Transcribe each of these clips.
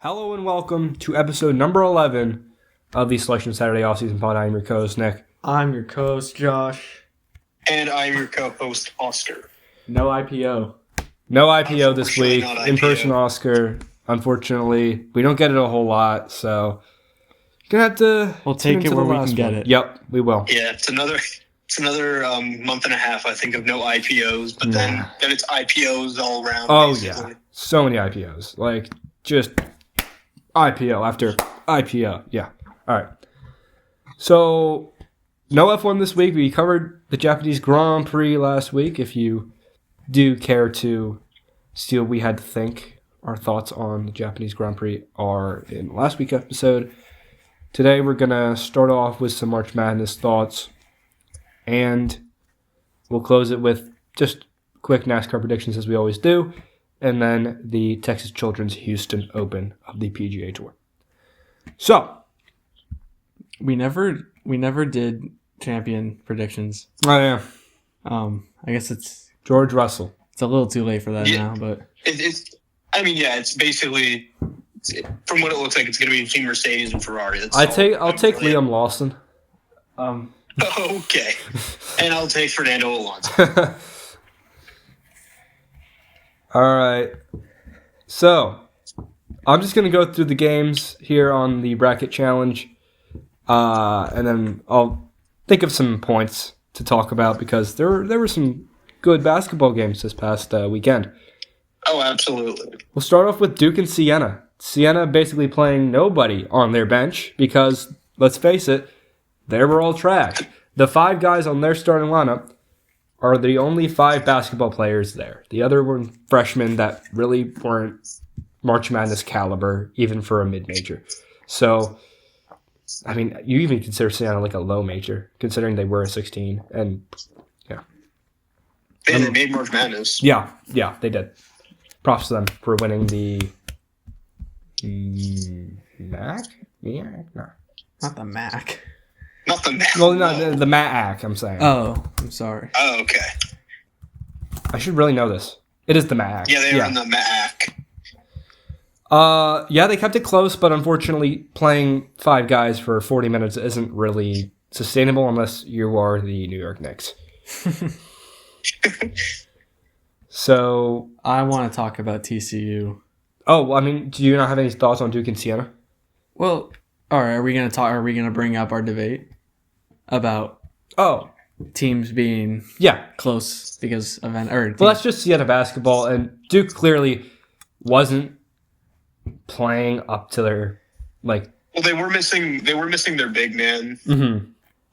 Hello and welcome to episode number 11 of the Selection Saturday Offseason Pod. I'm your co-host, Nick. I'm your co-host, Josh. And I'm your co-host, Oscar. No IPO. No IPO this week. Not IPO. In-person Oscar. Unfortunately, we don't get it a whole lot, so you're going to have to... We'll take it where we can get it. Yep, we will. Yeah, it's another month and a half, I think, of no IPOs, but then it's IPOs all around. Oh, basically. yeah. So many IPOs. Like, just IPO after IPO. Yeah. All right. So, no F1 this week. We covered the Japanese Grand Prix last week. If you do care to see what we had to think, our thoughts on the Japanese Grand Prix are in last week's episode. Today, we're going to start off with some March Madness thoughts, and we'll close it with just quick NASCAR predictions as we always do, and then the Texas Children's Houston Open of the PGA Tour. So, We never did champion predictions. oh yeah, I guess it's George Russell. a little too late for that now, but It's basically, from what it looks like, it's going to be Team Mercedes and Ferrari. I'll take Liam Lawson. Okay. And I'll take Fernando Alonso. All right. So, I'm just going to go through the games here on the bracket challenge, and then I'll think of some points to talk about because there were some good basketball games this past weekend. Oh, absolutely. We'll start off with Duke and Siena. Siena basically playing nobody on their bench because, let's face it, they were all trash. The 5 guys on their starting lineup are the only 5 basketball players there. The other were freshmen that really weren't March Madness caliber, even for a mid-major. So, I mean, you even consider Siena like a low major, considering they were a 16. And, yeah. They made March Madness. Yeah, they did. Props to them for winning the MAC? Yeah, no. not the Mac. Not the MAC. Well, not the MAC, I'm saying. Oh, I'm sorry. Oh, okay. I should really know this. It is the MAC. Yeah, they were in the MAC. Yeah, they kept it close, but unfortunately, playing 5 guys for 40 minutes isn't really sustainable unless you are the New York Knicks. So, I want to talk about TCU. oh, I mean, do you not have any thoughts on Duke and Siena? Well, all right. Are we gonna bring up our debate about Oh, teams being yeah. close because of Well, that's just Siena basketball, and Duke clearly wasn't playing up to their Well, they were missing their big man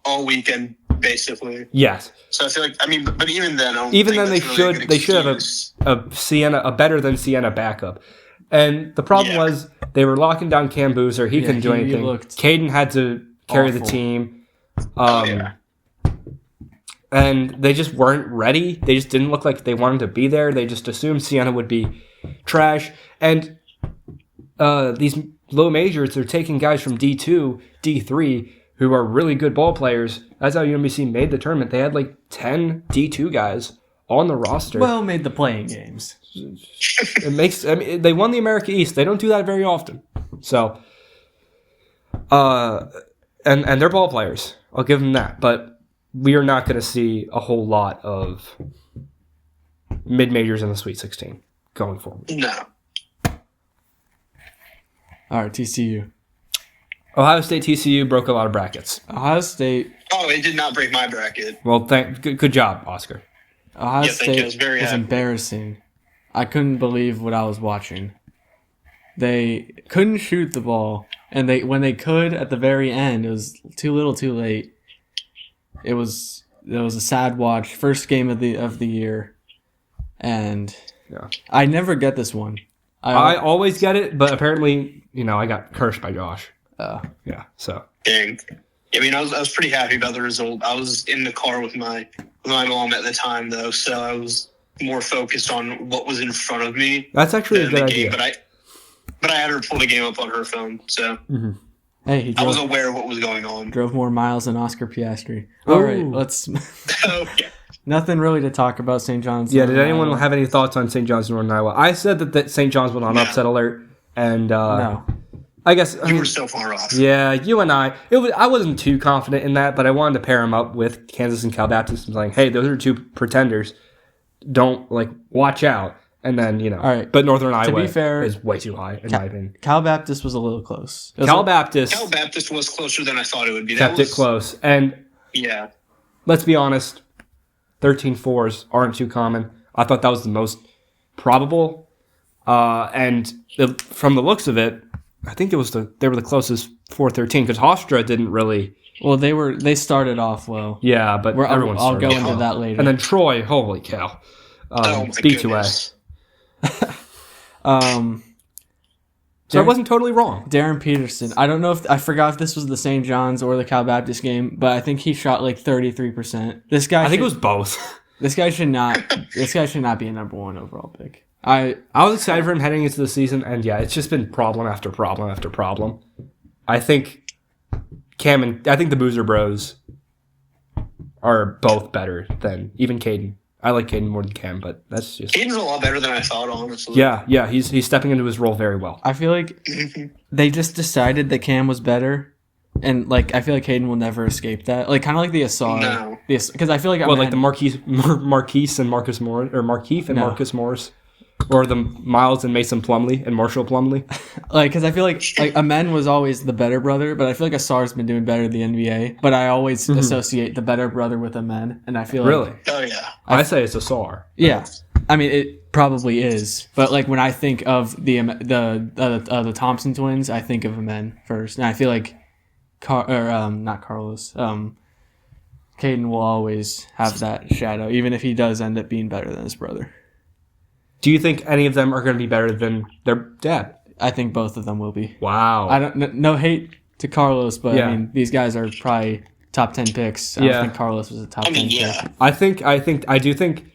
all weekend, basically. Yes. So I feel like, but even then, they should have a better than Siena backup. And the problem was they were locking down Cam Boozer. He couldn't do anything. Caden had to carry the team. And they just weren't ready. They just didn't look like they wanted to be there. They just assumed Siena would be trash. And these low majors, they're taking guys from D2, D3, who are really good ball players. That's how UMBC made the tournament. They had like 10 D2 guys on the roster. well made the playing games. They won the America East. They don't do that very often. So, and they're ball players. I'll give them that. But we are not going to see a whole lot of mid-majors in the Sweet 16 going forward. No. All right, TCU. Ohio State TCU broke a lot of brackets. Ohio State. Oh, it did not break my bracket. Well, good job, Oscar. Ohio Yeah, thank you. I was State very was happy. embarrassing. I couldn't believe what I was watching. They couldn't shoot the ball, and when they could at the very end, it was too little, too late. It was a sad watch. First game of the year, and I never get this one. I always get it, but apparently, I got cursed by Josh. Yeah, so. Dang. I was pretty happy about the result. I was in the car with my mom at the time, though, so I was more focused on what was in front of me. That's actually a good game, idea. But I had her pull the game up on her phone, so Hey, I was aware of what was going on. drove more miles than Oscar Piastri. All right, let's. Okay. Nothing really to talk about St. John's. Yeah, did anyone have any thoughts on St. John's, Northern Iowa? I said that St. John's went on upset alert, And No. I guess You were so far off. yeah, you and I wasn't too confident in that, but I wanted to pair them up with Kansas and Cal Baptist and like, hey, those are two pretenders. Don't watch out. And then All right. but Northern Iowa be fair, is way too high in my opinion. Cal Baptist was a little close. Cal Baptist was closer than I thought it would be. kept it close, and Yeah. let's be honest, 13-4s aren't too common. I thought that was the most probable, and from the looks of it, I think they were the closest 4-13 because Hofstra didn't really. Well, they started off well. Yeah, but everyone. I'll go started into well. that later. And then Troy, holy cow, Oh my B2A. goodness. So I wasn't totally wrong. Darren Peterson. I don't know I forgot if this was the St. John's or the Cal Baptist game, but I think he shot 33%. This guy. I think it was both. This guy should not. This guy should not be a number 1 overall pick. I was excited for him heading into the season, and yeah, it's just been problem after problem after problem. I think I think the Boozer Bros are both better than even Caden. I like Caden more than Cam, but that's just. Caden's a lot better than I thought, honestly. Yeah, he's stepping into his role very well. I feel like they just decided that Cam was better, and I feel like Caden will never escape that. Kind of like the Asar. No. Because I feel like Like the Marquise and Marcus Morris, or Markeith and Marcus Morris, or the Miles and Mason Plumley and Marshall Plumley. Because I feel like Amen was always the better brother, but I feel like Asar's been doing better in the NBA. But I always associate the better brher with Amen, and I feel like Really? Oh, yeah. I say it's Asar. yeah. I mean, it probably is, but when I think of the Thompson twins, I think of Amen first, and I feel like not Carlos. Caden will always have that shadow, even if he does end up being better than his brother. Do you think any of them are going to be better than their dad? I think both of them will be. Wow. I don't. No hate to Carlos, but Yeah. I mean, these guys are probably top 10 picks. I don't think Carlos was a top 10 pick. I do think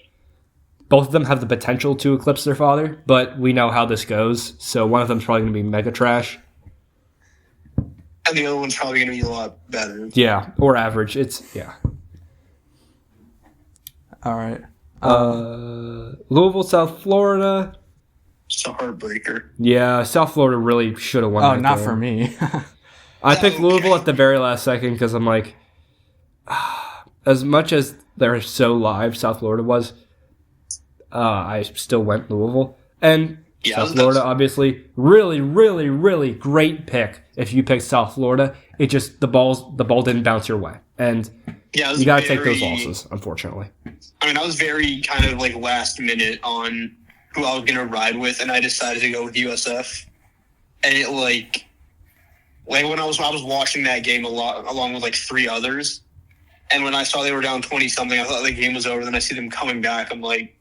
both of them have the potential to eclipse their father, but we know how this goes. So one of them's probably going to be mega trash. And the other one's probably going to be a lot better. Yeah, or average. All right. Louisville, South Florida. It's a heartbreaker. Yeah, South Florida really should have won. Oh, that not game. for me. I picked Okay. Louisville at the very last second because I'm like, as much as they're so live, South Florida was. I still went Louisville, and Yeah, South Florida obviously really, really, really great pick. If you picked South Florida, it just the ball didn't bounce your way, and Yeah, you got to take those losses. Unfortunately, I mean, I was very kind of last minute on who I was going to ride with, and I decided to go with USF. And it when I was watching that game a lot, along with 3 others, and when I saw they were down 20-something, I thought the game was over. Then I see them coming back. I'm like,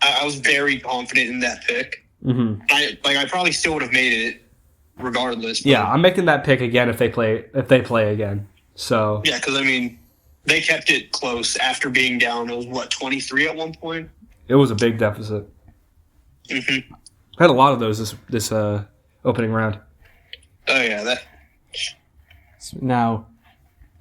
I was very confident in that pick. mm-hmm. I probably still would have made it regardless. But Yeah, I'm making that pick again if they play again. So yeah, because I mean, they kept it close after being down. It was 23 at one point. it was a big deficit. Mm-hmm. I had a lot of those this opening round. Oh yeah, that. Now,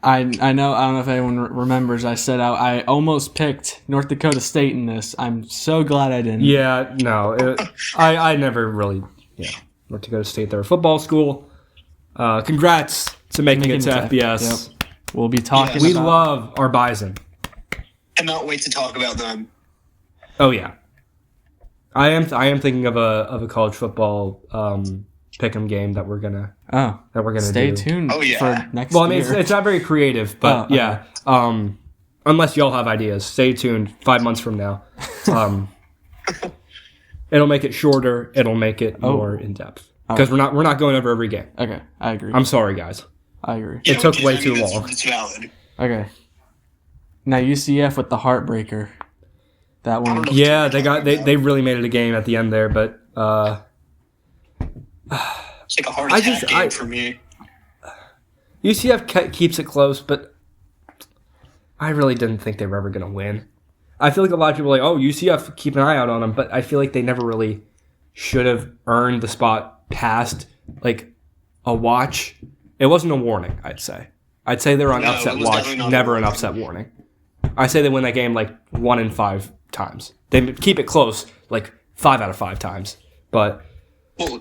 I know. I don't know if anyone remembers. I said I almost picked North Dakota State in this. I'm so glad I didn't. Yeah, no, I never really. Yeah, North Dakota State, they're a football school. Congrats to making it to FBS. Yep. We'll be talking. We about, love our Bison. Cannot wait to talk about them. Oh yeah, I am thinking of a college football pick'em game that we're gonna stay do. tuned. Oh, yeah. For next Well, I mean, year. it's not very creative, but okay. yeah. Unless y'all have ideas, stay tuned. 5 months from now, it'll make it shorter. It'll make it more in depth because we're not going over every game. Okay, I agree. I'm sorry, guys. I agree. Yeah, It took which is- way I mean, too that's- long. It's valid. Okay. Now UCF with the heartbreaker. That one. Yeah, they really made it a game at the end there, but It's like a heart I attack just- game for me. UCF keeps it close, but I really didn't think they were ever going to win. I feel like a lot of people are like, oh, UCF, keep an eye out on them, but I feel like they never really should have earned the spot past a watch. It wasn't a warning, I'd say. I'd say they were on No, upset it was watch, definitely not a never an warning. upset warning. I say they win that game 1 in 5 times. They keep it close 5 out of 5 times, but Well,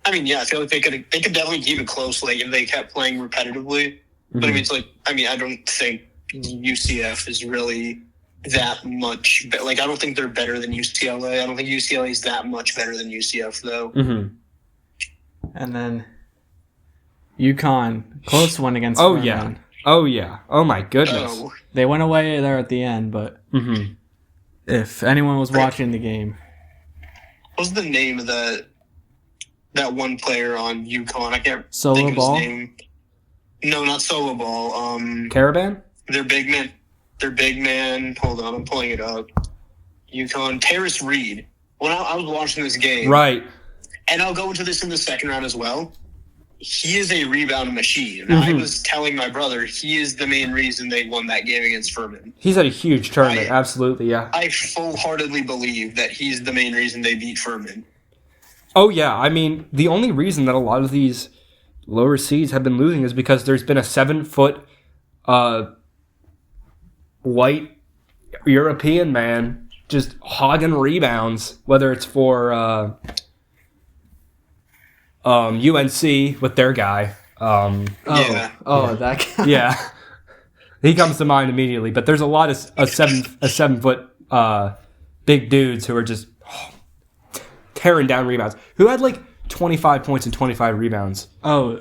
I mean, yeah, I feel like they could definitely keep it close, like if they kept playing repetitively. But I mean, it's like, I don't think UCF is really that much. Like, I don't think they're better than UCLA. I don't think UCLA is that much better than UCF, though. Mm-hmm. And then UConn, close one against Oh, Furman. yeah. Oh, yeah. Oh, my goodness. Oh, They went away there at the end, but if anyone was watching the game. what's the name of that one player on UConn? I can't Solo think of Ball? his name. No, not Solo Ball. Caravan? Their big man. Hold on, I'm pulling it up. UConn, Terrace Reed. When I was watching this game, Right. and I'll go into this in the second round as well. He is a rebound machine. I was telling my brother he is the main reason they won that game against Furman. He's had a huge tournament. Absolutely, yeah. I full-heartedly believe that he's the main reason they beat Furman. Oh, yeah. I mean, the only reason that a lot of these lower seeds have been losing is because there's been a 7-foot white European man just hogging rebounds, whether it's for UNC with their guy. Yeah. That guy. Yeah. He comes to mind immediately, but there's a lot of a 7-foot big dudes who are just tearing down rebounds. Who had like 25 points and 25 rebounds? Oh,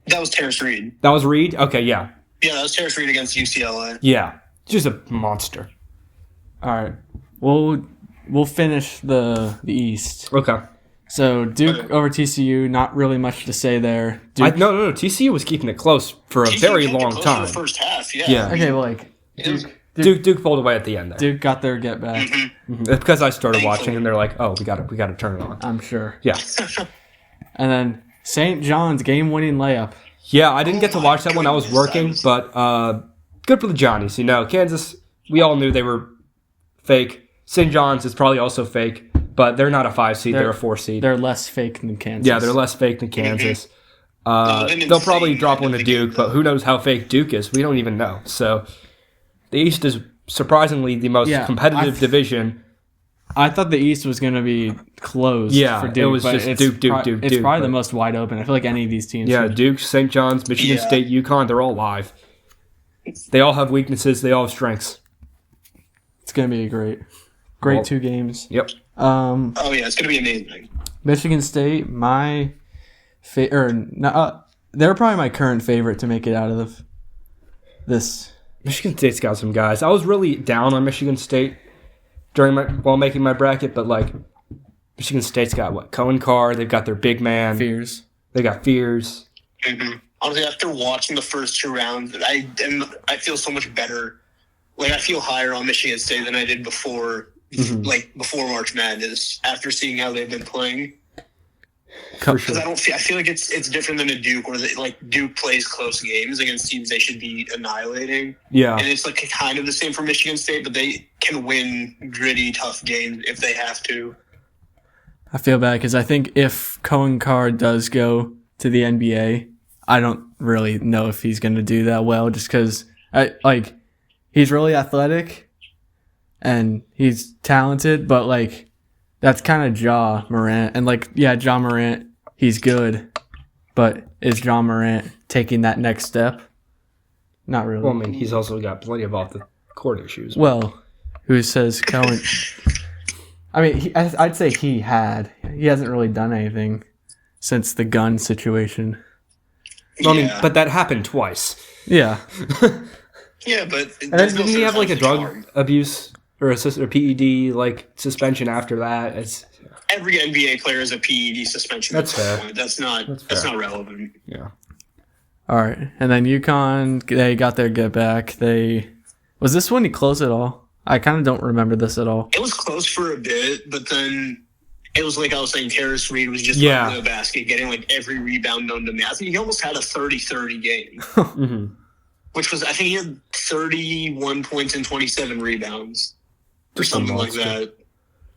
That was Terrace Reed. That was Reed? Okay, yeah. Yeah, that was Terrace Reed against UCLA. Yeah. Just a monster. all right. We'll finish the East. Okay. So Duke over TCU, not really much to say there. Duke, No. TCU was keeping it close for a very long For time. the first half, yeah. Yeah. okay, well, like Duke pulled away at the end there. Duke got their get back. It's because I started watching and they're like, oh, we got to turn it on. I'm sure. Yeah. And then St. John's game-winning layup. Yeah, I didn't get to watch that when I was working, but good for the Johnnies. You know, Kansas, we all knew they were fake. St. John's is probably also fake, but they're not a 5 seed. They're a 4 seed. They're less fake than Kansas. Yeah, they're less fake than Kansas. They'll probably drop one to Duke, but who knows how fake Duke is? We don't even know. So the East is surprisingly the most competitive division. I thought the East was going to be closed for Duke. It was just Duke. It's probably the most wide open. I feel like any of these teams. Yeah, Duke, St. John's, Michigan State, UConn, they're all live. They all have weaknesses. They all have strengths. It's going to be great 2 games. Yep. Oh, yeah, it's going to be amazing. Michigan State, my they're probably my current favorite to make it out of this. Michigan State's got some guys. I was really down on Michigan State while making my bracket, but like Michigan State's got what? Cohen Carr. They've got their big man. Fears. They got Fears. Mm-hmm. Honestly, after watching the first 2 rounds, I feel so much better. Like, I feel higher on Michigan State than I did before, before March Madness. After seeing how they've been playing, For sure. because I feel like it's different than a Duke, where Duke plays close games against teams they should be annihilating. Yeah. And it's like kind of the same for Michigan State, but they can win gritty, tough games if they have to. I feel bad because I think if Cohen Carr does go to the NBA, I don't really know if he's going to do that well, just because he's really athletic and he's talented, but like that's kind of Ja Morant, and Ja Morant, he's good, but is Ja Morant taking that next step? Not really. Well, I mean, he's also got plenty of off the court issues. Well, who says Cohen? I mean, I'd say he hasn't really done anything since the gun situation. I mean, but that happened twice. Yeah. Yeah, but And then didn't he have like a drug abuse or a PED like suspension after that? It's every NBA player has a PED suspension. That's fair. That's not relevant. Yeah. All right, and then UConn, they got their get back. Was this one close at all? I kind of don't remember this at all. It was close for a bit, but then it was like I was saying, Terrace Reed was just under the basket, getting like every rebound known to man. I think he almost had a 30-30 game, Mm-hmm. which was, I think he had 31 points and 27 rebounds or something like that,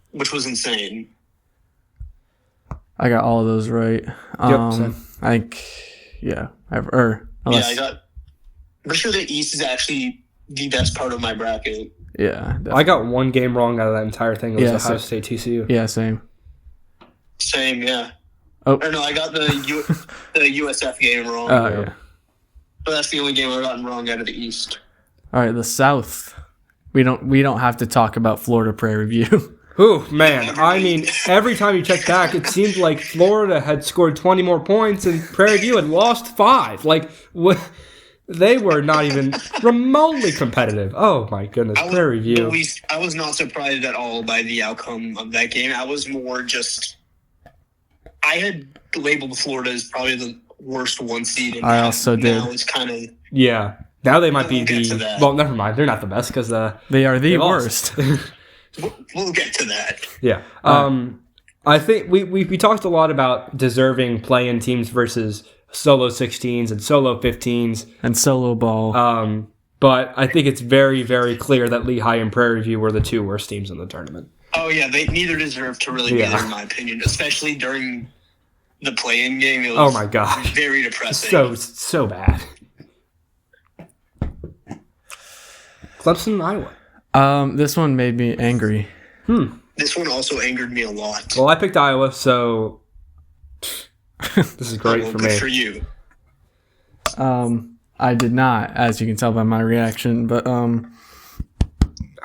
which was insane. I got all of those right. Same. I think, I'm pretty sure the East is actually the best part of my bracket. Yeah. I got one game wrong out of that entire thing. It was Ohio State TCU. Yeah, same. Same, yeah. Oh. Or no, I got the USF game wrong. Yeah. But that's the only game I've gotten wrong out of the East. All right, the South. We don't have to talk about Florida Prairie View. Ooh, man. I mean, every time you check back, it seemed like Florida had scored 20 more points and Prairie View had lost 5. Like, they were not even remotely competitive. Oh, my goodness. Prairie View. I was not surprised at all by the outcome of that game. I was more just... I had labeled Florida as probably the worst 1 seed. And I also did. Now it's kind of... Yeah. Now they might be the... Well, never mind. They're not the best because... they are the worst. We'll get to that. Yeah. I think we talked a lot about deserving play-in teams versus solo 16s and solo 15s. And solo ball. But I think it's very, very clear that Lehigh and Prairie View were the 2 worst teams in the tournament. Oh, yeah. They neither deserve to really be there, in my opinion. Especially during the play-in game. It was oh, my gosh. very depressing. So bad. Clemson and Iowa. This one made me angry. This one also angered me a lot. Well, I picked Iowa, so this is great for me. Good for you. I did not, as you can tell by my reaction, but I don't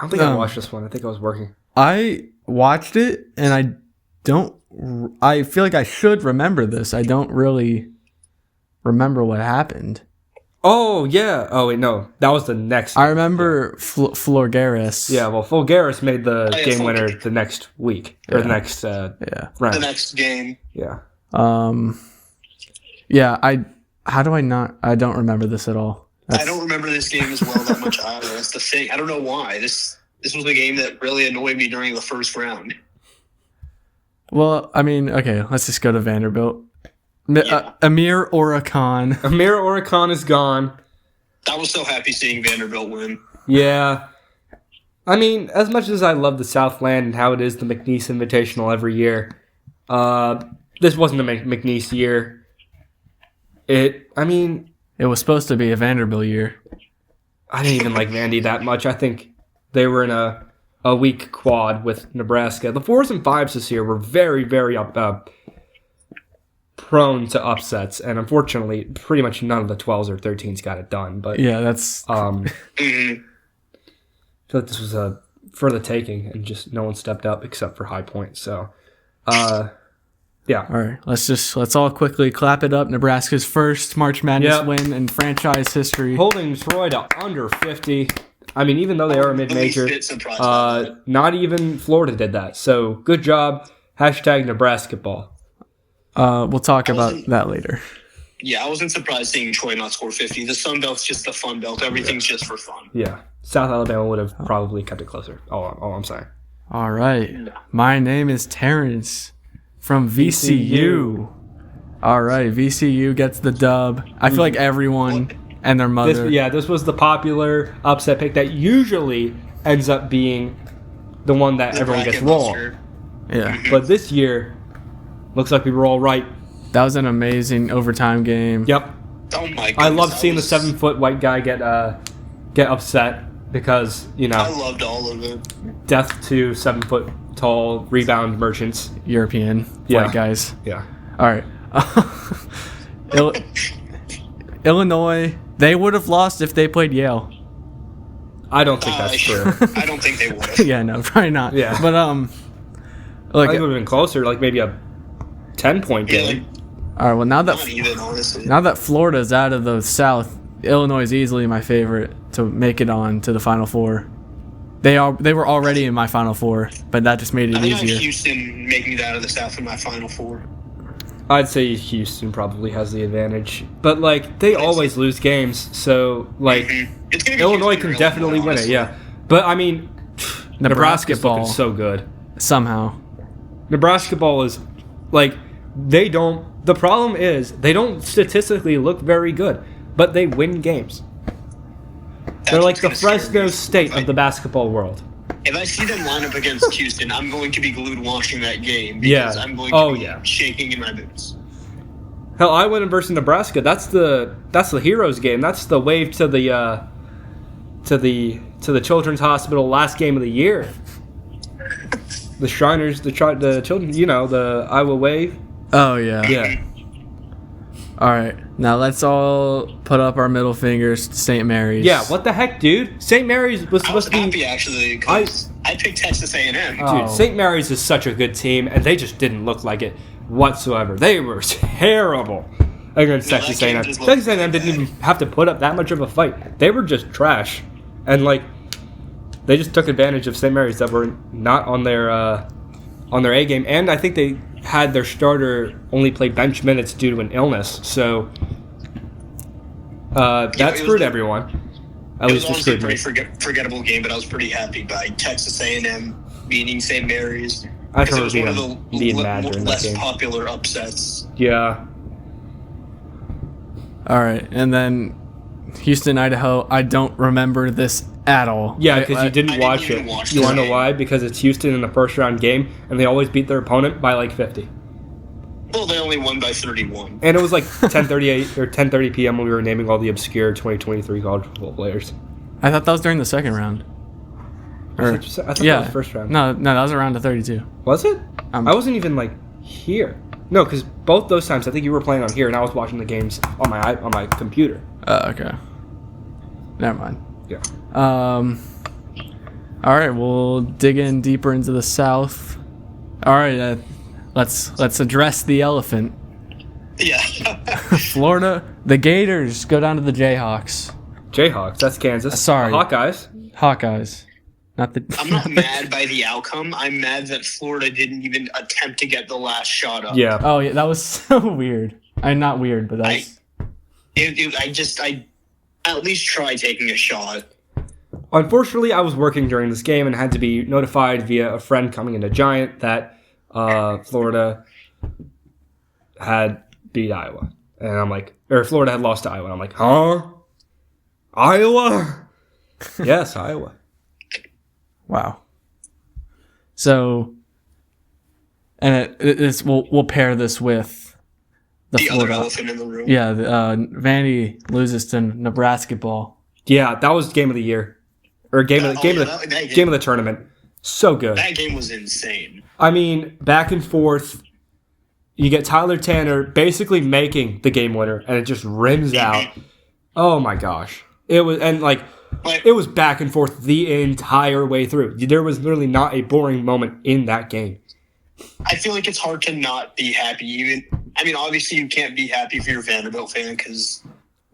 think I watched this one. I think I was working. I watched it, and I feel like I should remember this. I don't really remember what happened. Oh, yeah. Oh, wait, no. That was the next. I remember Florgaris. Yeah, well, Fulgaris made the game winner the next week. Or the next round. The next game. Yeah. Yeah, I don't remember this at all. I don't remember this game as well that much either. That's the thing. I don't know why. This was the game that really annoyed me during the first round. Well, I mean, okay, let's just go to Vanderbilt. Amir Oracan. Amir Oracan is gone. I was so happy seeing Vanderbilt win. Yeah. I mean, as much as I love the Southland and how it is the McNeese Invitational every year, this wasn't a McNeese year. It was supposed to be a Vanderbilt year. I didn't even like Vandy that much. I think they were in a weak quad with Nebraska. The 4s and 5s this year were very, very prone to upsets, and unfortunately, pretty much none of the 12s or 13s got it done. But yeah, that's. I feel like this was for the taking, and just no one stepped up except for High Point. So, yeah. All right, let's all quickly clap it up. Nebraska's first March Madness win in franchise history, holding Troy to under 50. I mean, even though they are a mid-major, not even Florida did that. So, good job. Hashtag Nebraska ball. We'll talk about that later. Yeah, I wasn't surprised seeing Troy not score 50. The Sun Belt's just the fun belt. Everything's just for fun. Yeah. South Alabama would have probably kept it closer. All I'm saying. All right. My name is Terrence from VCU. All right. VCU gets the dub. I feel like everyone and their mother. This was the popular upset pick that usually ends up being the one that everyone gets wrong. Yeah. But this year, looks like we were all right. That was an amazing overtime game. Yep. Oh my goodness. I loved seeing the 7-foot white guy get upset because, I loved all of it. Death to 7-foot tall rebound merchants. European white guys. Yeah. All right. Illinois, they would have lost if they played Yale. I don't think that's true. I don't think they would have. Yeah, no, probably not. Yeah. But I think it would have been closer, like maybe a 10-point game. All right. Well, now that Florida's out of the South, Illinois is easily my favorite to make it on to the Final Four. They were already in my Final Four, but that just made it easier. I think Houston making it out of the South in my Final Four. I'd say Houston probably has the advantage, but they always lose games, so Illinois can definitely win it. Yeah, but I mean, Nebraska's looking so good somehow. Nebraska ball is they don't. The problem is they don't statistically look very good, but they win games. They're like the Fresno State of the basketball world. If I see them line up against Houston, I'm going to be glued watching that game because I'm going to be shaking in my boots. Hell, I went in versus Nebraska. That's the Heroes game. That's the wave to the Children's Hospital last game of the year. the Shriners, the children, the Iowa Wave. Oh yeah. Yeah. All right. Now let's all put up our middle fingers to St. Mary's. Yeah, what the heck, dude? St. Mary's was I was supposed to be... happy, actually, because I picked Texas A&M. Dude, St. Mary's is such a good team, and they just didn't look like it whatsoever. They were terrible against Texas that game A&M. just looked Texas A&M really didn't bad. even have to put up that much of a fight. They were just trash. And, they just took advantage of St. Mary's that were not on their A game. And I think they had their starter only play bench minutes due to an illness. So that screwed everyone. At It least was it honestly a screwed me. pretty forgettable game, but I was pretty happy by Texas A&M beating St. Mary's. I Because it was remember one of being the mad during that less game. popular upsets. Yeah. All right, and then Houston, Idaho. I don't remember this at all. Yeah, because you didn't I watch didn't it. even watch You this want to know game. why? Because it's Houston in the first round game, and they always beat their opponent by 50. Well, they only won by 31. And it was 10:38 or 10:30 p.m. when we were naming all the obscure 2023 college football players. I thought that was during the second round. I thought that was first round. No, that was around to 32. Was it? Um, I wasn't even here. No, because both those times I think you were playing on here, and I was watching the games on my computer. Okay. Never mind. Yeah. All right, we'll dig in deeper into the South. All right, let's address the elephant. Yeah. Florida, the Gators go down to the Jayhawks. Jayhawks. That's Kansas. Sorry. The Hawkeyes. Hawkeyes, not the. I'm not mad by the outcome. I'm mad that Florida didn't even attempt to get the last shot up. Yeah. Oh yeah, that was so weird. I'm not weird, but that's. I at least try taking a shot. Unfortunately, I was working during this game and had to be notified via a friend coming into Giant that Florida had beat Iowa. And I'm like, or Florida had lost to Iowa. And I'm like, huh? Iowa? Yes, Iowa. Wow. So, and we'll pair this with the The other Florida. elephant in the room. Yeah, Vandy loses to Nebraska ball. Yeah, that was game of the year. Or game of the tournament. So good. That game was insane. I mean, back and forth. You get Tyler Tanner basically making the game winner, and it just rims out. Oh my gosh! It was it was back and forth the entire way through. There was literally not a boring moment in that game. I feel like it's hard to not be happy. Obviously you can't be happy if you're a Vanderbilt fan because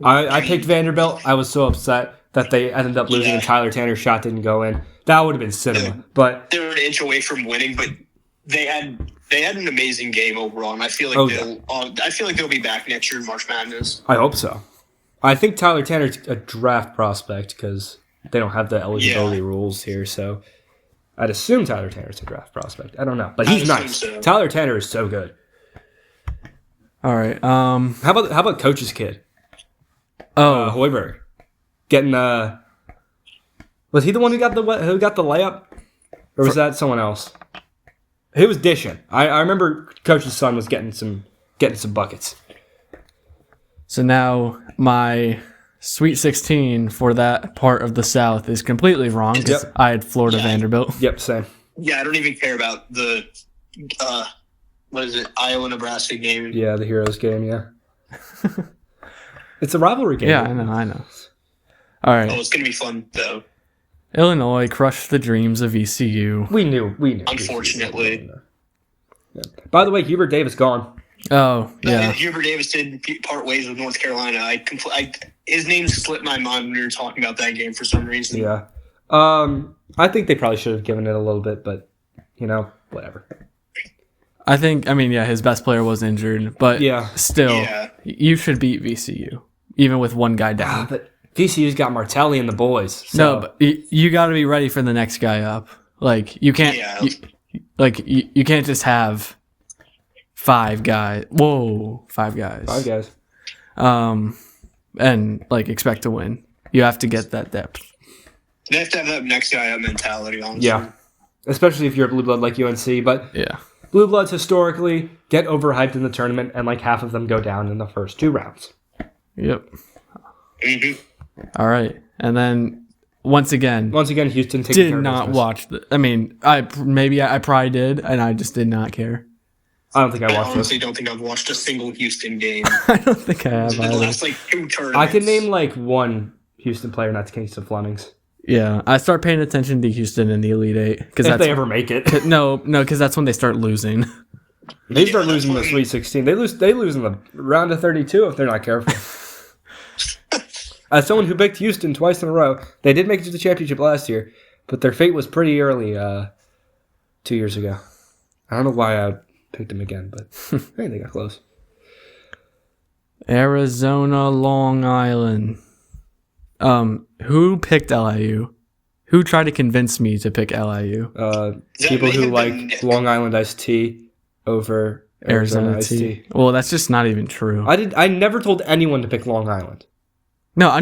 I picked Vanderbilt. I was so upset that they ended up losing and Tyler Tanner's shot didn't go in. That would have been cinema. But they were an inch away from winning, but they had an amazing game overall, and I feel like they'll be back next year in March Madness. I hope so. I think Tyler Tanner's a draft prospect because they don't have the eligibility rules here. So I'd assume Tyler Tanner's a draft prospect. I don't know, but he's nice. So. Tyler Tanner is so good. All right. How about Coach's kid? Hoiberg getting was he the one who got the layup, or was that someone else? He was dishing. I remember Coach's son was getting some buckets. So now my Sweet 16 for that part of the South is completely wrong because I had Florida Vanderbilt. Yep, same. Yeah, I don't even care about the Iowa-Nebraska game. Yeah, the Heroes game. Yeah, it's a rivalry game. Yeah, I know. All right. Oh, it's gonna be fun though. Illinois crushed the dreams of ECU. We knew. Unfortunately. Yeah. By the way, Hubert Davis gone. Oh, yeah. Hubert Davis did part ways with North Carolina. His name slipped my mind when we were talking about that game for some reason. Yeah. I think they probably should have given it a little bit, but whatever. I think, his best player was injured, but still, you should beat VCU, even with one guy down. But VCU's got Martelli and the boys. So. No, but you got to be ready for the next guy up. Like, you can't, you can't just have 5 guys. Whoa, 5 guys. 5 guys. And expect to win. You have to get that depth. They have to have that next guy up mentality, honestly. Yeah. Especially if you're a blue blood like UNC, but yeah. Blue bloods historically get overhyped in the tournament, and half of them go down in the first 2 rounds. Yep. Mm-hmm. All right. And then once again, Houston taking did care of not business. watch. I mean, I probably did, and I just did not care. I don't think I I watched honestly this. don't think I've watched a single Houston game I don't think I have in the either. last like 2 tournaments. I can name like one Houston player, and that's Kingston Flemings. Yeah, I start paying attention to Houston in the Elite Eight because If that's they ever make it. no, because that's when they start losing. They start that's losing the when- Sweet 16. They lose in the round of 32 if they're not careful. As someone who picked Houston twice in a row, they did make it to the championship last year, but their fate was pretty early 2 years ago. I don't know why I picked them again, but hey, they got close. Arizona, Long Island. Who picked LIU? Who tried to convince me to pick LIU? People may who have like been- Long Island iced tea over Arizona iced tea. Well, that's just not even true. I never told anyone to pick Long Island. No. I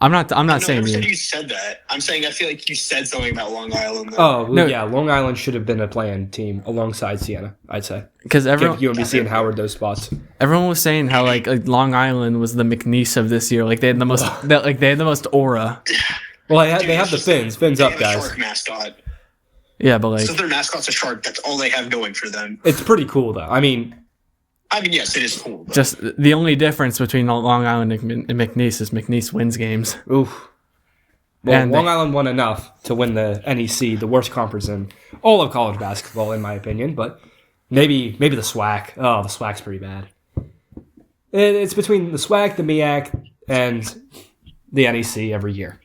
I'm not saying never said you. you said that. I'm saying I feel like you said something about Long Island. Though. Oh, well, No. yeah, Long Island should have been a play-in team alongside Siena, I'd say. Because Give everyone UMBC and Howard those spots. was saying how like Long Island was the McNeese of this year. Like they had the most they had the most aura. Well, Dude, they have it's the just fins. like, Fins they up, have a guys. shark mascot. Yeah, but like So their mascot's a shark. That's all they have going for them. It's pretty cool, though. I mean, Yes, it is cool. But just the only difference between Long Island and McNeese is McNeese wins games. oof. Well, And Long Island won enough to win the NEC, the worst conference in all of college basketball, in my opinion. But maybe the SWAC. Oh, the SWAC's pretty bad. It's between the SWAC, the MEAC, and the NEC every year.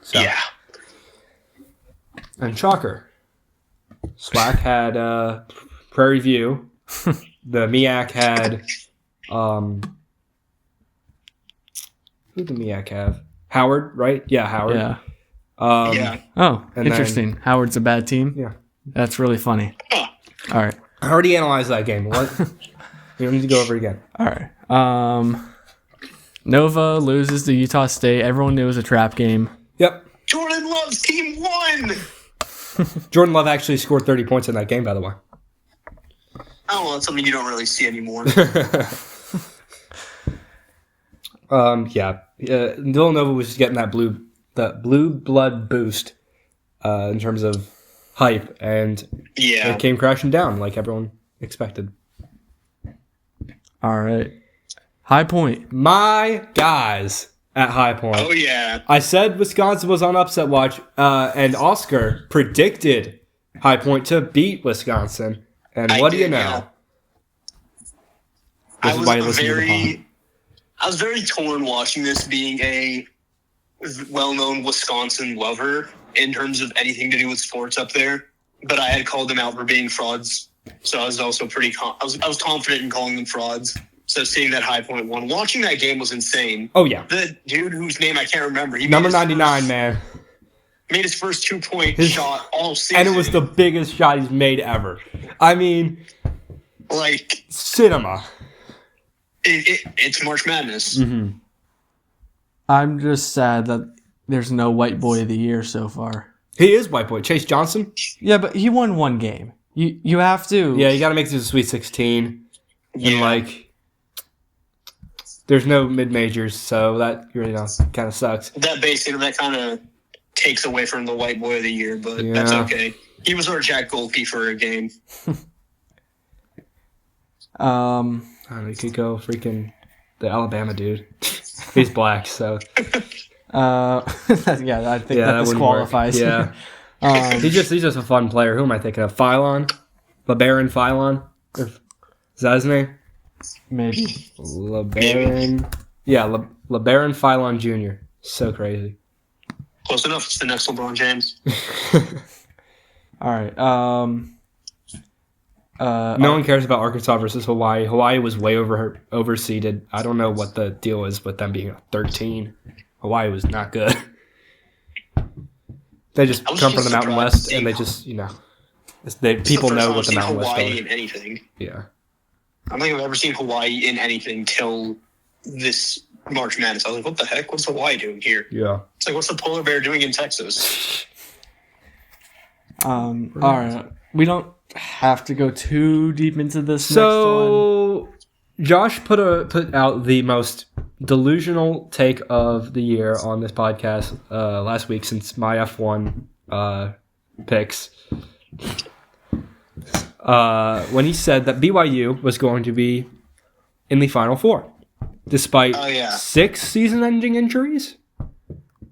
So. yeah, And shocker, SWAC had Prairie View. The MEAC had who did the MEAC have? Howard, right? Yeah, Howard. Yeah. yeah. Oh, And interesting. Howard's a bad team. Yeah. That's really funny. Huh. All right. I already analyzed that game. What? We don't need to go over it again. All right. Nova loses to Utah State. Everyone knew it was a trap game. Yep. Jordan Love's team won. Jordan Love actually scored 30 points in that game, by the way. I don't know. That's something you don't really see anymore. Yeah. Villanova was just getting that blue blood boost in terms of hype, and Yeah. it came crashing down like everyone expected. All right. High Point. My guys at High Point. Oh yeah. I said Wisconsin was on upset watch, and Oscar predicted High Point to beat Wisconsin. And I what do you did, know? yeah. This is why you listen to the pod. I was very torn watching this, being a well-known Wisconsin lover in terms of anything to do with sports up there. But I had called them out for being frauds, so I was also pretty. I was confident in calling them frauds. So seeing that High Point won, watching that game was insane. Oh, yeah. The dude whose name I can't remember, he Number made his 99, first- man. made his first 2-point His- shot all season, And it was the biggest shot he's made ever. I mean, like cinema. it's March Madness. Mm-hmm. I'm just sad that there's no White Boy of the Year so far. He is white boy. Chase Johnson? Yeah, but he won one game. You have to. Yeah, you got to make it to the Sweet 16. Yeah. And, like, there's no mid-majors, so that really kind of sucks. That kind of takes away from the White Boy of the Year, but that's Yeah. okay. He was our Jack Golke for a game. I don't know, you could go freaking the Alabama dude. He's black, so yeah, I think that wouldn't work. disqualifies. Yeah, he's just a fun player. Who am I thinking of? Phylon, LeBaron Phylon. Is that his name? Maybe. LeBaron. Yeah, LeBaron Phylon Jr. So crazy. Close enough. It's the next LeBron James. All right. No one cares about Arkansas versus Hawaii. Hawaii was way overseeded. I don't know what the deal is with them being a 13. Hawaii was not good. They just I was come from just the Mountain surprised West, seeing and they how- just It's people the first know time what I've the seen Mountain West Hawaii are. in anything. Yeah. I don't think I've ever seen Hawaii in anything till this March Madness. I was like, what the heck? What's Hawaii doing here? Yeah. It's like, what's the polar bear doing in Texas? All right. We don't have to go too deep into this next one. So Josh put out the most delusional take of the year on this podcast last week since my F1 picks. When he said that BYU was going to be in the Final Four, despite 6 season-ending injuries.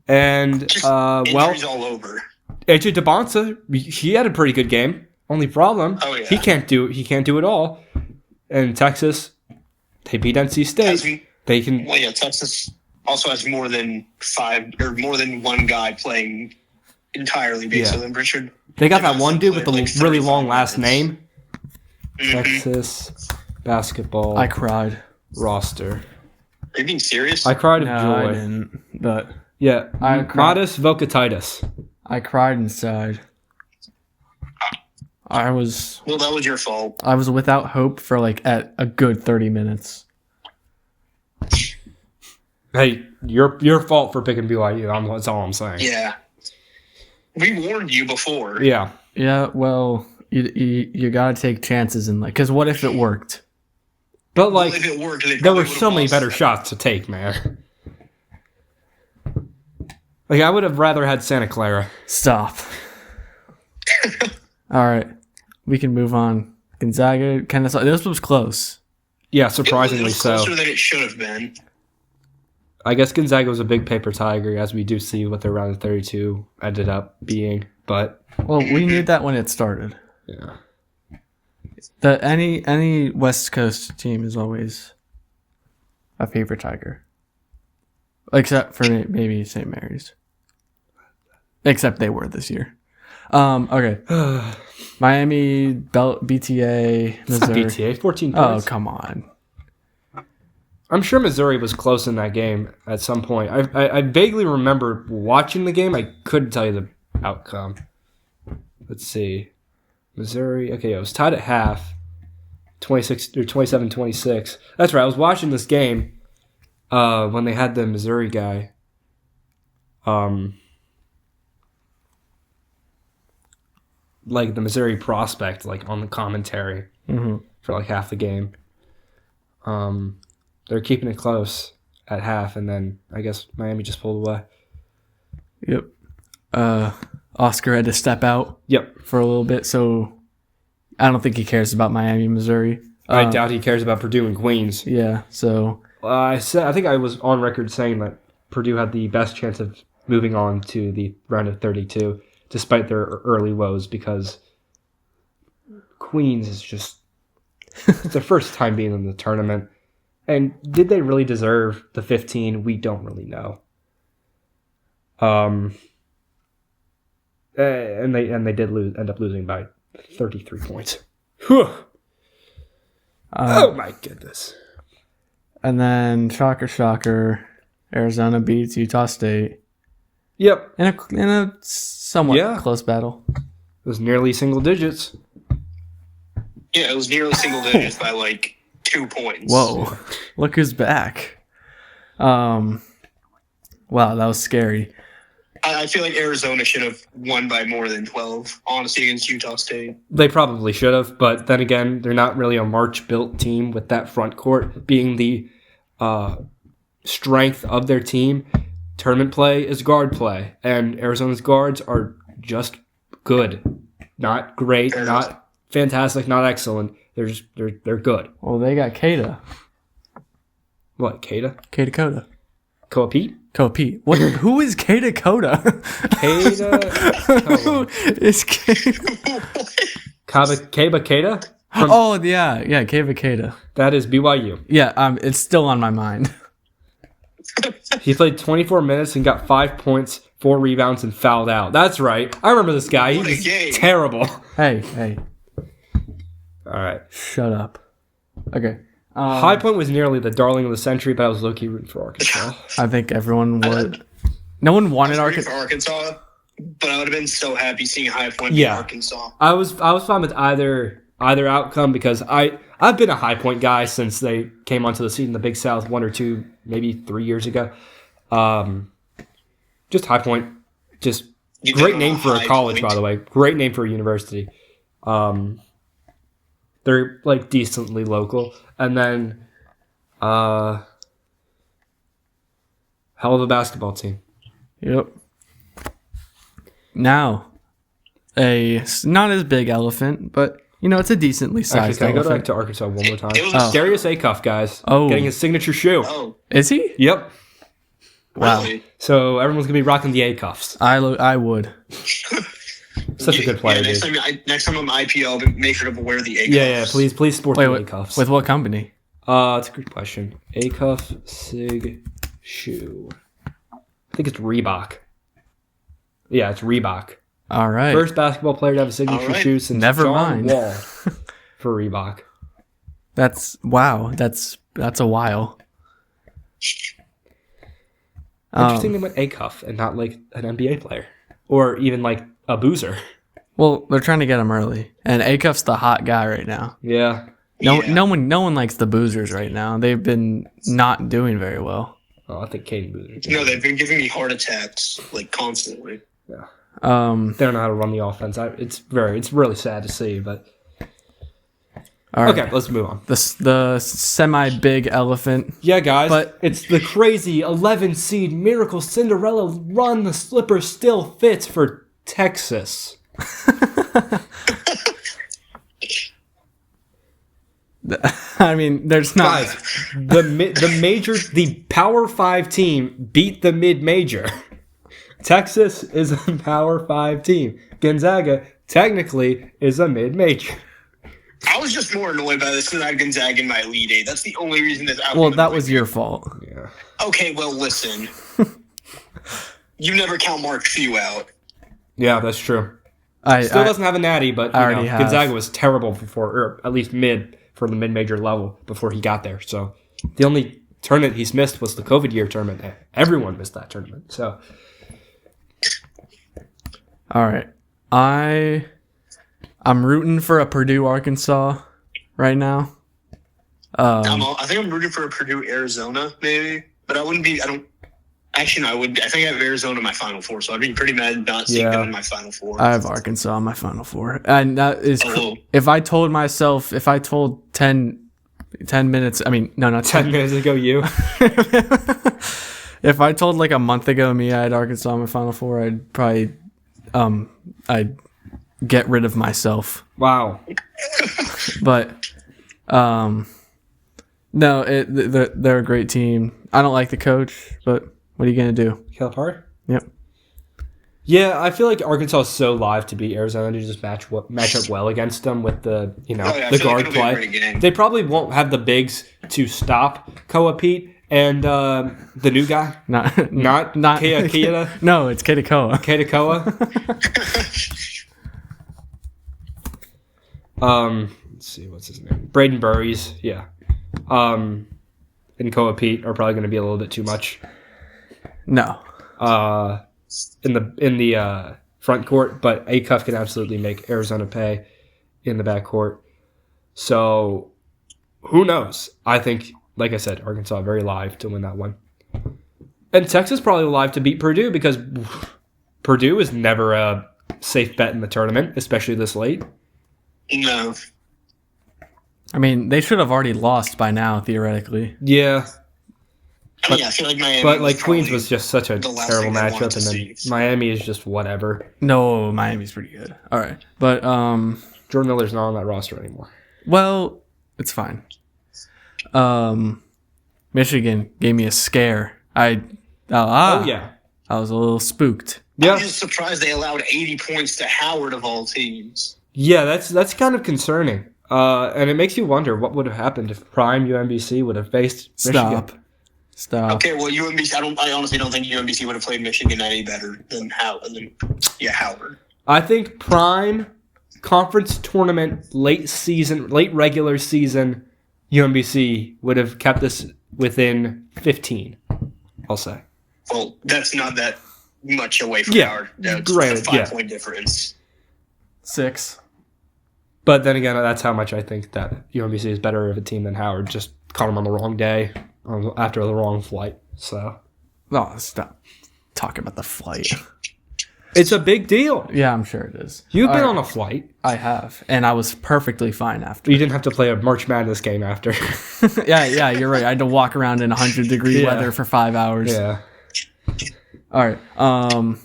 And, injuries all over. AJ DeBonsa, he had a pretty good game. Only problem, he can't do it all. And Texas, they beat NC State. Texas also has more than one guy playing entirely based on them. Richard. They got that one dude with the really long last name. Texas basketball. I cried. Roster. Are you being serious? I cried of No, joy. I didn't. But yeah, I cried. modus vocatitis. I cried inside. Well, that was your fault. I was without hope for like at a good 30 minutes. Hey, your fault for picking BYU. That's all I'm saying. Yeah. We warned you before. Yeah. Yeah, well, you gotta take chances in like, because what if it worked? But like, if it worked, there were so many better shots to take, man. Like, I would have rather had Santa Clara. Stop. All right, we can move on. Gonzaga, Kennesaw. This was close. Yeah, surprisingly it was so. closer than it should have been. I guess Gonzaga was a big paper tiger, as we do see what their round of 32 ended up being. But Well, we knew that when it started. yeah, That any West Coast team is always a paper tiger, except for maybe St. Mary's. Except they were this year. Okay. Miami, BTA, it's not Missouri. BTA, 14 Oh, points. come on. I'm sure Missouri was close in that game at some point. I vaguely remember watching the game. I couldn't tell you the outcome. Let's see. Missouri. Okay, it was tied at half. 26 or 27-26. That's right. I was watching this game when they had the Missouri guy. Like the Missouri prospect, like on the commentary for like half the game. They're keeping it close at half, and then I guess Miami just pulled away. Yep. Oscar had to step out. Yep. For a little bit, so I don't think he cares about Miami, Missouri. I doubt he cares about Purdue and Queens. Yeah. So I think I was on record saying that Purdue had the best chance of moving on to the round of 32, despite their early woes, because Queens is just it's their first time being in the tournament. And did they really deserve the 15? We don't really know. And they did end up losing by 33 points. Whew. Oh my goodness. And then shocker, Arizona beats Utah State Yep. in a somewhat close battle. It was nearly single digits. Yeah, it was nearly single digits by like 2 points. Whoa. Look who's back. Wow, that was scary. I feel like Arizona should have won by more than 12, honestly, against Utah State. They probably should have, but then again, they're not really a March-built team with that front court being the strength of their team. Tournament play is guard play, and Arizona's guards are just good. Not great, not fantastic, not excellent. They're good. Well, they got Kada. What, Kada? Kada Koda. Koa Pete? Koa Pete. What? Who is Kada Koda? Kada? Who is Kada? Kaba Kada? Oh, yeah, Kava Kada. That is BYU. Yeah, it's still on my mind. He played 24 minutes and got 5 points, 4 rebounds, and fouled out. That's right. I remember this guy. What a He's game. terrible. Hey. All right. Shut up. Okay. High Point was nearly the darling of the century, but I was low-key rooting for Arkansas. I think everyone would. No one wanted Rooting Arkansas. for Arkansas, but I would have been so happy seeing High Point beat Arkansas. I was fine with either outcome because I've been a High Point guy since they came onto the scene in the Big South 1 or 2, maybe 3 years ago. Just High Point, just You great did name a for a High college, Point. by the way. Great name for a university. They're like decently local, and then Hell of a basketball team. Yep. Now, not as big elephant, but it's a decently Actually, sized can I go elephant. back to Arkansas one more time? It was Darius Acuff, guys. Oh. Getting his signature shoe. Oh, Is he? Yep. Wow. really? So everyone's going to be rocking the A-cuffs. I would. Such a good player, Yeah, dude. next time I'm IPO, I'll make sure to wear the A. Yeah, please sport the A-cuffs. With what company? It's a good question. A-cuff, sig, shoe. I think it's Reebok. Yeah, it's Reebok. All right. First basketball player to have a signature All right. shoe since Never John mind. Wall for Reebok. That's a while. Interesting they went A-cuff and not like an NBA player. Or even like a boozer. Well, they're trying to get him early, and Acuff's the hot guy right now. Yeah. No one likes the boozers right now. They've been not doing very well. Oh, I think Caden Boozer. No, they've been giving me heart attacks like constantly. Yeah. They Um, don't know how to run the offense. It's really sad to see, but all right. okay, let's move on. The semi-big elephant. Yeah, guys, But- it's the crazy 11 seed miracle Cinderella run. The slipper still fits for Texas. I mean, there's not. Guys, the Power 5 team beat the mid-major. Texas is a Power 5 team. Gonzaga technically is a mid-major. I was just more annoyed by this because I had Gonzaga in my Elite Eight. That's the only reason that I Well, that was your fault. Yeah. Okay, well, listen. You never count Mark Few out. Yeah, that's true. I Still doesn't have a natty, but I already have. Gonzaga was terrible before, or at least mid for the mid-major level before he got there. So the only tournament he's missed was the COVID year tournament. Everyone missed that tournament. So all right. I'm rooting for a Purdue Arkansas right now. I think I'm rooting for a Purdue Arizona, maybe. But I wouldn't be. I don't. Actually, no, I would. I think I have Arizona in my Final Four, so I'd be pretty mad not seeing them in my Final Four. I have Arkansas in my Final Four, and that is Oh. if I told 10 minutes. I mean, no, not 10 10. minutes ago, you. If I told like a month ago me I had Arkansas in my Final Four, I'd probably I'd get rid of myself. Wow. But no, they're a great team. I don't like the coach, but what are you gonna do? Calipari? Yep. Yeah, I feel like Arkansas is so live to beat Arizona to just match up well against them with the I the feel guard like it'll be a play. great game. They probably won't have the bigs to stop Koa Pete and the new guy, not Keita. No, it's Keita Koa. Let's see, what's his name? Braden Burries, yeah. And Koa Pete are probably going to be a little bit too much. No. In the front court, but Acuff can absolutely make Arizona pay in the back court. So who knows? I think, like I said, Arkansas very live to win that one. And Texas probably live to beat Purdue because Purdue is never a safe bet in the tournament, especially this late. No. I mean, they should have already lost by now, theoretically. Yeah, I feel like Miami. but like probably Queens was just such a the last terrible thing they wanted matchup, to and then see. Miami is just whatever. No, Miami's pretty good. All right. But, Jordan Miller's not on that roster anymore. well, it's fine. Michigan gave me a scare. Oh yeah, I was a little spooked. yeah. I'm just surprised they allowed 80 points to Howard of all teams. Yeah, that's kind of concerning. And it makes you wonder what would have happened if Prime UMBC would have faced Michigan. Stop. Okay, well, UMBC. I honestly don't think UMBC would have played Michigan any better than Howard. I think Prime conference tournament late regular season UMBC would have kept this within 15. I'll say. Well, that's not that much away from Yeah, Howard. It's granted, a 5-point difference. 6. But then again, that's how much I think that UMBC is better of a team than Howard. Just caught him on the wrong day after the wrong flight. So Oh, stop talking about the flight. it's a big deal. Yeah, I'm sure it is. You've been on a flight. I have, and I was perfectly fine after. You didn't have to play a March Madness game after. yeah, you're right. I had to walk around in 100-degree Yeah. weather for 5 hours. Yeah. All right. I'm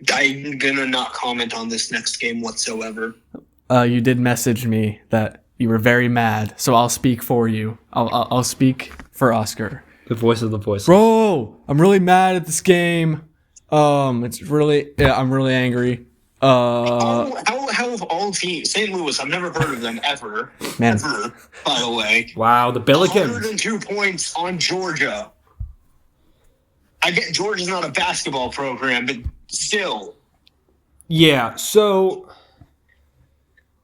gonna not comment on this next game whatsoever. You did message me that you were very mad, so I'll speak for you. I'll speak for Oscar. The voice of the voice. Bro, I'm really mad at this game. I'm really angry. How have all teams, St. Louis, I've never heard of them ever. Man. Ever, by the way. Wow, the Billikens. 102 points on Georgia. I get Georgia's not a basketball program, but still. Yeah, so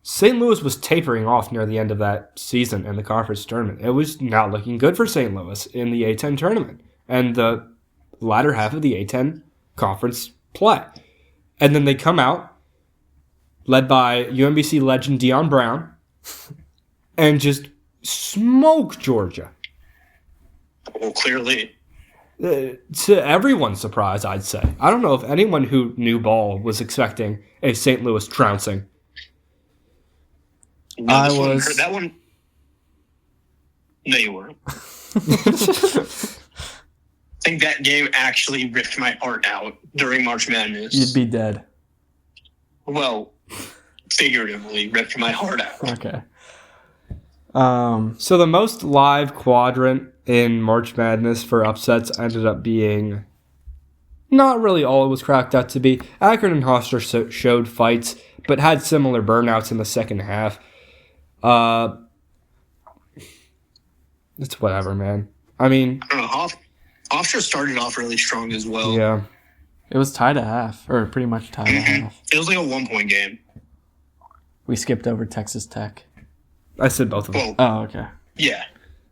St. Louis was tapering off near the end of that season in the conference tournament. It was not looking good for St. Louis in the A-10 tournament and the latter half of the A-10 conference play. And then they come out, led by UMBC legend Deion Brown, and just smoke Georgia. Well, clearly. To everyone's surprise, I'd say. I don't know if anyone who knew ball was expecting a St. Louis trouncing. No, that one. No, you weren't. I think that game actually ripped my heart out during March Madness. You'd be dead. Well, figuratively ripped my heart out. Okay. So the most live quadrant in March Madness for upsets ended up being not really all it was cracked out to be. Akron and Hofstra showed fights, but had similar burnouts in the second half. It's whatever, man. I mean, I don't know. Hofstra started off really strong as well. yeah. It was tied at half, or pretty much tied at half. It was like a 1-point game. We skipped over Texas Tech. I said both of them Well, Oh, okay. yeah.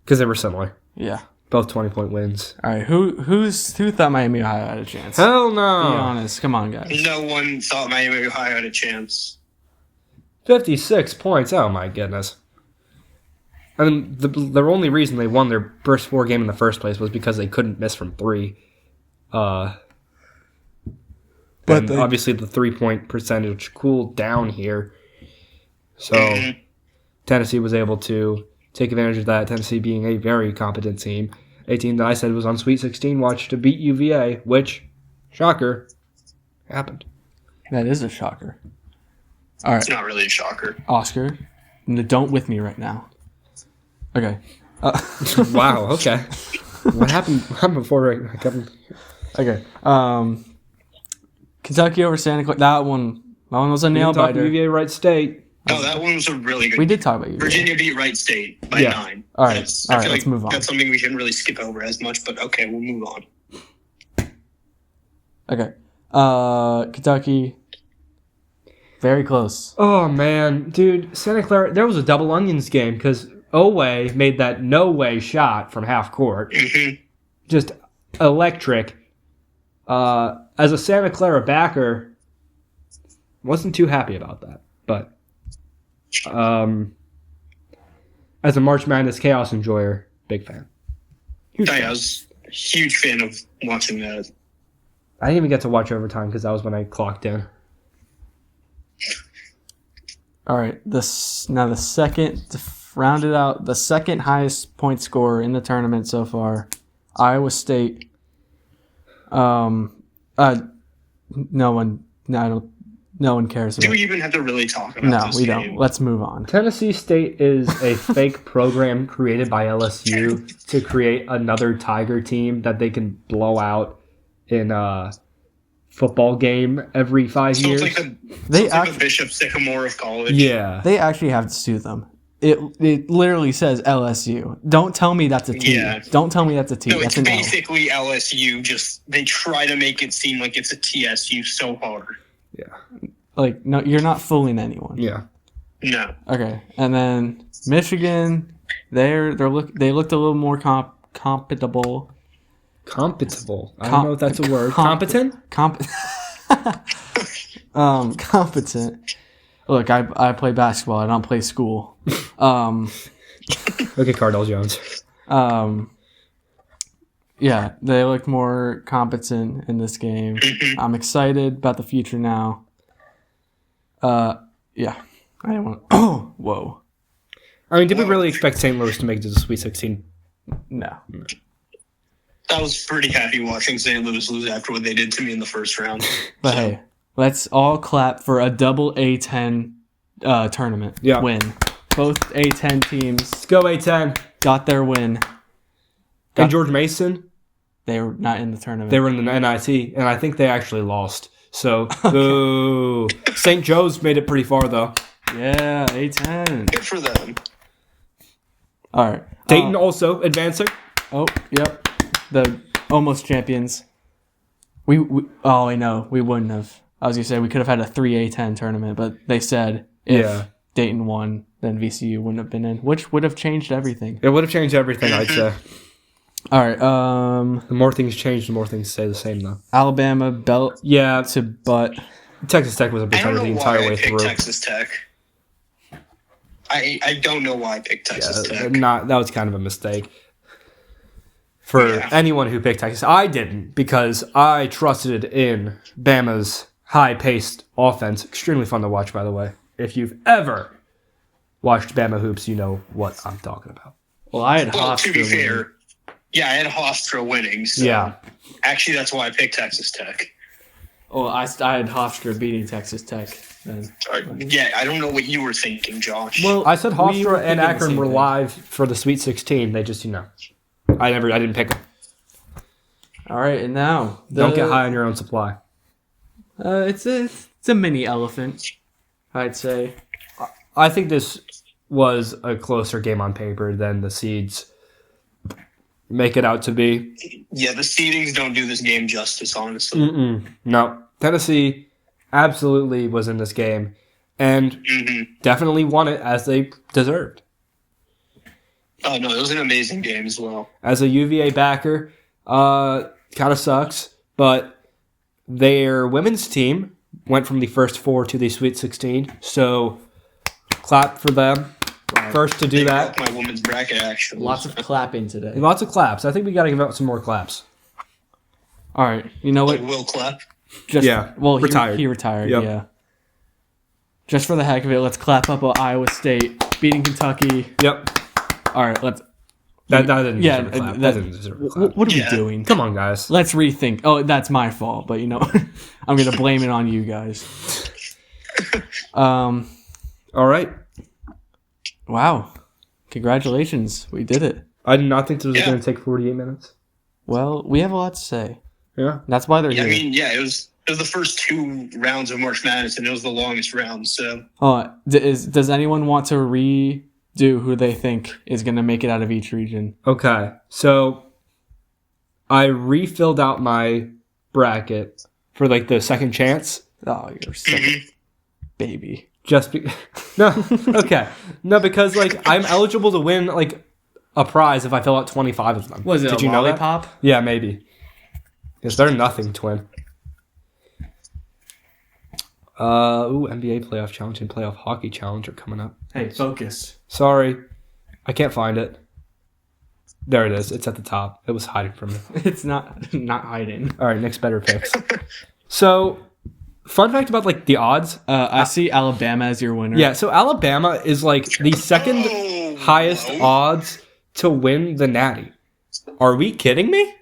because they were similar. Yeah. Both 20-point wins. All right. Who thought Miami Ohio had a chance? Hell Be no. honest. Come on, guys. No one thought Miami Ohio had a chance. 56 points. Oh, my goodness. I mean, the only reason they won their first 4 game in the first place was because they couldn't miss from 3. But obviously the 3-point percentage cooled down here. So Tennessee was able to take advantage of that. Tennessee being a very competent team. A team that I said was on Sweet 16 watch to beat UVA, which, shocker, happened. That is a shocker. All right. It's not really a shocker. Oscar, don't with me right now. Okay. Wow, okay. What happened before I got Okay. Kentucky over Santa Clara. That one was a nail biter. UVA Wright State. No, that one was a really good We did talk about you. Virginia beat Wright State by 9. All right. That's- All I right, feel let's move on. That's something we shouldn't really skip over as much, but okay, we'll move on. Okay. Kentucky. Very close. Oh, man. Dude, Santa Clara, there was a double onions game because Oway made that no-way shot from half court. Just electric. As a Santa Clara backer, wasn't too happy about that. But as a March Madness chaos enjoyer, big fan. Huge fan. I was a huge fan of watching that. I didn't even get to watch overtime because that was when I clocked in. All right. To round it out, the second highest point scorer in the tournament so far, Iowa State. No one cares Do about. we even have to really talk about No, this we game? don't. Let's move on. Tennessee State is a fake program created by LSU to create another Tiger team that they can blow out in a football game every 5 So years. it's like the Bishop Sycamore of college. Yeah. They actually have to sue them. It literally says LSU. Don't tell me that's a T. Yeah. Don't tell me that's a T. No, That's it's an L. basically LSU. Just they try to make it seem like it's a TSU so hard. Like, no, you're not fooling anyone. Yeah. No, Okay, and then Michigan, they looked a little more compatible. Competable. I don't know if that's a word. Competent? Competent. Look, I play basketball. I don't play school. Look at Cardell Jones. Yeah, they look more competent in this game. I'm excited about the future now. Yeah. I didn't want. Oh, whoa. I mean, did we really expect St. Louis to make it to the Sweet 16? No. I was pretty happy watching St. Louis lose after what they did to me in the first round. But hey, let's all clap for a double A10 tournament win. Both A10 teams. Let's go A10. Got their win. And George Mason? They were not in the tournament. They were in the NIT, and I think they actually lost. So, boo. St. Joe's made it pretty far, though. Yeah, A10. Good for them. All right. Dayton also advancing. Oh, yep. The almost champions. We I know. We wouldn't have. I was going to say we could have had a 3A10 tournament, but they said if Dayton won, then VCU wouldn't have been in, which would have changed everything. It would have changed everything, I'd say. All right. The more things change, the more things stay the same, though. Alabama belt to butt. Texas Tech was a pretender the entire way through. Texas Tech. I don't know why I picked Texas Tech. That was kind of a mistake. For anyone who picked Texas, I didn't, because I trusted in Bama's high-paced offense. Extremely fun to watch, by the way. If you've ever watched Bama hoops, you know what I'm talking about. Well, I had Hofstra to be fair, winning. I had Hofstra winning. So actually, that's why I picked Texas Tech. Well, I had Hofstra beating Texas Tech. Then. I don't know what you were thinking, Josh. Well, I said Hofstra and Akron were live for the Sweet 16. They just, I didn't pick them. All right, and now don't get high on your own supply. It's a mini elephant, I'd say. I think this was a closer game on paper than the seeds make it out to be. Yeah, the seedings don't do this game justice, honestly. No, Tennessee absolutely was in this game and definitely won it as they deserved. Oh, no, it was an amazing game as well. As a UVA backer, kind of sucks, but their women's team went from the first four to the Sweet 16, so clap for them. First to do that. My women's bracket, actually. Lots of clapping today. Lots of claps. I think we got to give out some more claps. All right, you know what? Will clap? Well, retired. He retired, Yep. yeah. Just for the heck of it, let's clap up Iowa State beating Kentucky. Yep. All right, let's. That didn't deserve a clap. That didn't deserve a clap. What are we doing? Come on, guys. Let's rethink. Oh, that's my fault, but I'm going to blame it on you guys. All right. Wow. Congratulations. We did it. I did not think this was going to take 48 minutes. Well, we have a lot to say. Yeah. That's why they're here. I mean, it was the first two rounds of March Madness, and it was the longest round, so. Does anyone want to redo who they think is going to make it out of each region? Okay. So I refilled out my bracket for the second chance. Oh, you're such a baby. No. Okay. No, because I'm eligible to win a prize if I fill out 25 of them. Was it Did a you know that? lollipop? Yeah, maybe. Because they're nothing, twin. NBA playoff challenge and playoff hockey challenge are coming up. Hey, focus. Sorry, I can't find it. There it is. It's at the top. It was hiding from me. It's not hiding. All right, next better picks. So, fun fact about the odds. I see Alabama as your winner. Yeah, so Alabama is the second highest odds to win the Natty. Are we kidding me?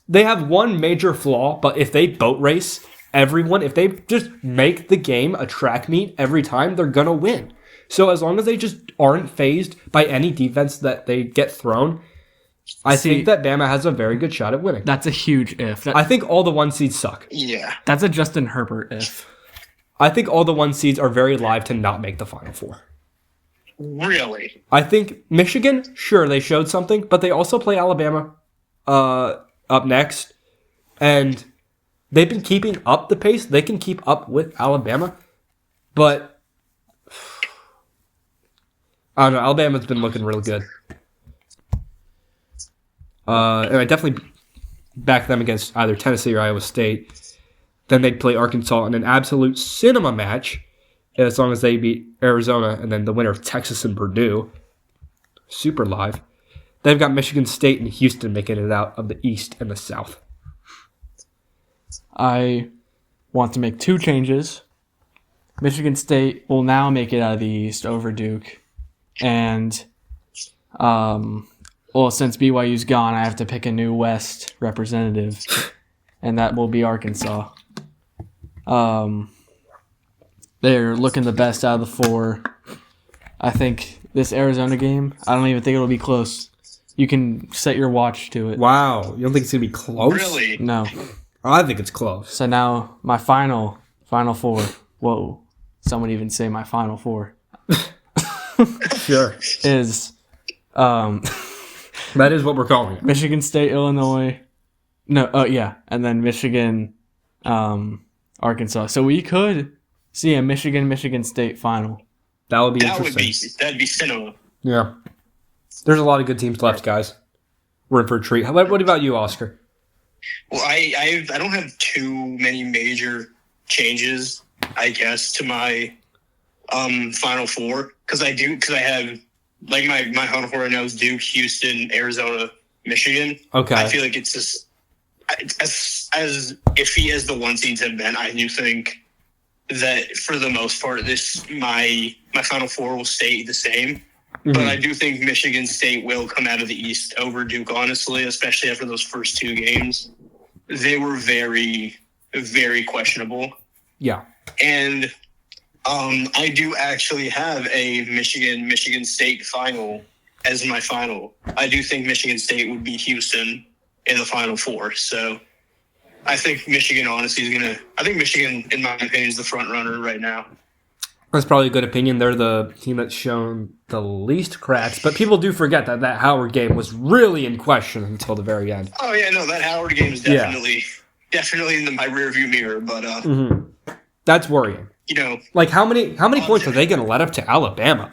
They have one major flaw, but if they boat race everyone, if they just make the game a track meet every time, they're gonna win. So as long as they just aren't fazed by any defense that they get thrown, I think that Bama has a very good shot at winning. That's a huge if. I think all the one seeds suck. Yeah. That's a Justin Herbert if. I think all the one seeds are very live to not make the Final Four. Really? I think Michigan, sure, they showed something, but they also play Alabama up next. And they've been keeping up the pace. They can keep up with Alabama. But I don't know. Alabama's been looking real good. And I definitely back them against either Tennessee or Iowa State. Then they'd play Arkansas in an absolute cinema match as long as they beat Arizona, and then the winner of Texas and Purdue. Super live. They've got Michigan State and Houston making it out of the East and the South. I want to make two changes. Michigan State will now make it out of the East over Duke. And Well, since BYU's gone, I have to pick a new West representative, and that will be Arkansas. They're looking the best out of the four. I think this Arizona game, I don't even think it'll be close. You can set your watch to it. Wow. You don't think it's going to be close? Really? No. I think it's close. So now my final four. Whoa. Someone even say my final four. Sure. Is That is what we're calling it. Michigan State, Illinois. No, yeah. And then Michigan, Arkansas. So we could see a Michigan State final. That would be interesting. That'd be cinema. Yeah. There's a lot of good teams left, guys. We're in for a treat. What about you, Oscar? Well, I don't have too many major changes, I guess, to my Final Four because I have like my Final Four right now is Duke, Houston, Arizona, Michigan. Okay. I feel like it's just as iffy as the one seeds have been. I do think that for the most part, my Final Four will stay the same. Mm-hmm. But I do think Michigan State will come out of the East over Duke, honestly, especially after those first two games. They were very, very questionable. Yeah. And I do actually have a Michigan State final as my final. I do think Michigan State would beat Houston in the Final Four. So I think Michigan, honestly, I think Michigan, in my opinion, is the front runner right now. That's probably a good opinion. They're the team that's shown the least cracks, but people do forget that Howard game was really in question until the very end. Oh yeah, no, that Howard game is definitely in my rearview mirror. But that's worrying. You know, like how many points are they going to let up to Alabama?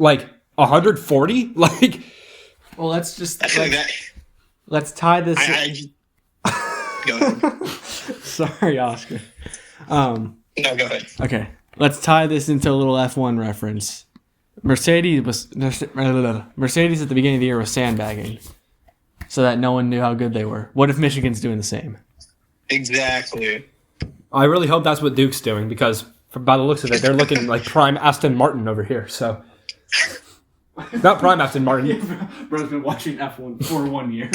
Like 140? Like, well, let's just I feel like that. Let's tie this. Go ahead. Sorry, Oscar. No, go ahead. Okay. Let's tie this into a little F1 reference. Mercedes at the beginning of the year was sandbagging so that no one knew how good they were. What if Michigan's doing the same? Exactly. I really hope that's what Duke's doing because by the looks of it, they're looking like prime Aston Martin over here. So, not prime Aston Martin. Bro's been watching F1 for 1 year.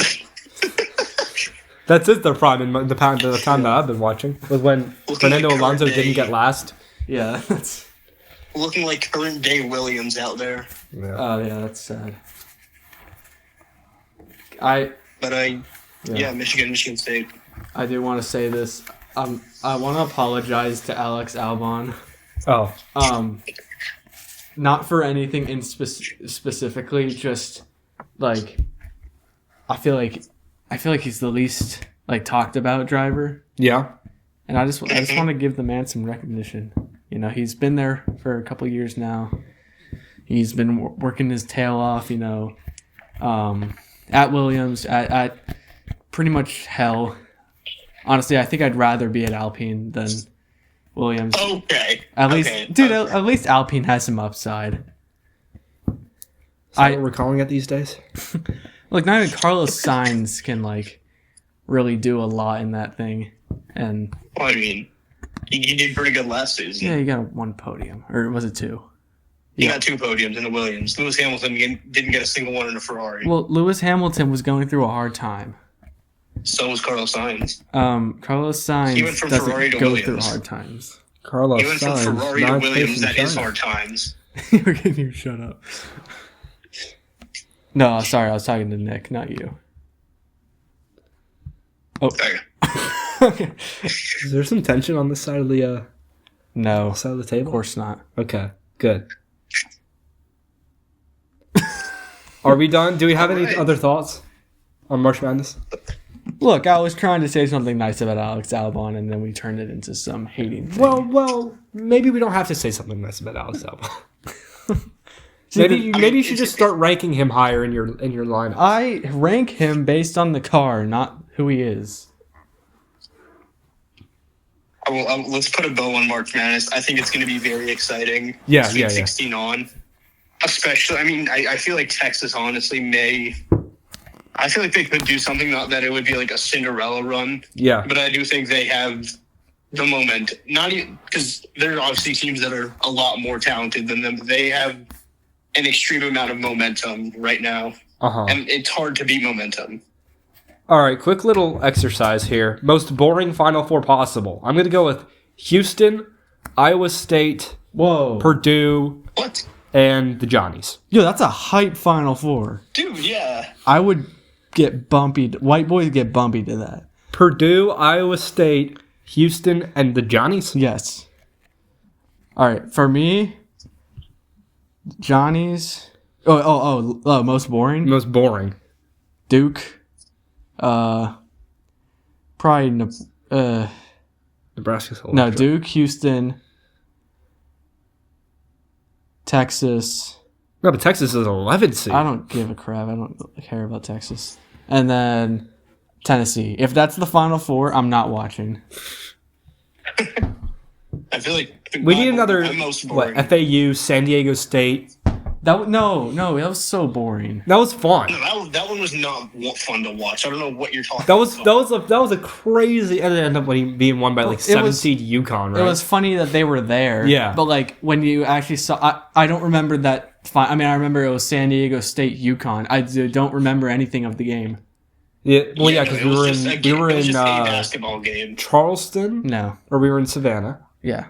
That's their prime in the time that I've been watching was when Fernando Alonso didn't get last. Yeah, that's looking like current day Williams out there. Yeah. Oh yeah, that's sad. Michigan State. I do want to say this. I want to apologize to Alex Albon. Oh. Not for anything in specifically, just like I feel like he's the least talked about driver. Yeah. And I just want to give the man some recognition. You know, he's been there for a couple of years now. He's been working his tail off, at Williams, at pretty much hell. Honestly, I think I'd rather be at Alpine than Williams. Okay. At least Alpine has some upside. Is that what we're calling it these days? Look, not even Carlos Sainz can, really do a lot in that thing. And well, I mean, he did pretty good last season. Yeah, he got one podium. Or was it two? He got two podiums in the Williams. Lewis Hamilton didn't get a single one in a Ferrari. Well, Lewis Hamilton was going through a hard time. So was Carlos Sainz. Carlos Sainz he went from doesn't Ferrari to go Williams. through hard times. Carlos He went from Sainz, Ferrari to Williams. That is hard times. You're getting you shut up. No, sorry, I was talking to Nick, not you. Oh. Okay. Is there some tension on this side of the no side of the table? Of course not. Okay, good. Are we done? Do we have any other thoughts on March Madness? Look, I was trying to say something nice about Alex Albon, and then we turned it into some hating thing. Well, maybe we don't have to say something nice about Alex Albon. maybe you should just start ranking him higher in your lineup. I rank him based on the car, not who he is. Let's put a bow on March Madness. I think it's going to be very exciting. Yeah. 16 on. Especially, I mean, I feel like Texas honestly I feel like they could do something, not that it would be like a Cinderella run. Yeah. But I do think they have the momentum. Not even, because there are obviously teams that are a lot more talented than them. They have an extreme amount of momentum right now. and it's hard to beat momentum. All right, quick little exercise here. Most boring Final Four possible. I'm going to go with Houston, Iowa State, Whoa. Purdue, What? and the Johnnies. Yo, that's a hype Final Four. Dude, yeah. I would get bumpy. White boys get bumpy to that. Purdue, Iowa State, Houston, and the Johnnies? Yes. All right, for me, Johnny's. Oh, most boring. Most boring. Duke. Probably. Nebraska's electric. No, Duke, Houston, Texas. No, but Texas is 11th seed. I don't give a crap. I don't care about Texas. And then Tennessee. If that's the Final Four, I'm not watching. I feel like We need another, I'm most boring. FAU, San Diego State. No, that was so boring. That was fun. No, that one was not fun to watch. I don't know what you're talking about. That was a crazy, and it ended up being won by like 7 seed UConn, right? It was funny that they were there. Yeah. But like when you actually saw, I don't remember that. I mean, I remember it was San Diego State, UConn. I don't remember anything of the game. Yeah, well, yeah, because it was we were it was in just a basketball game. Charleston, No. or we were in Savannah. Yeah.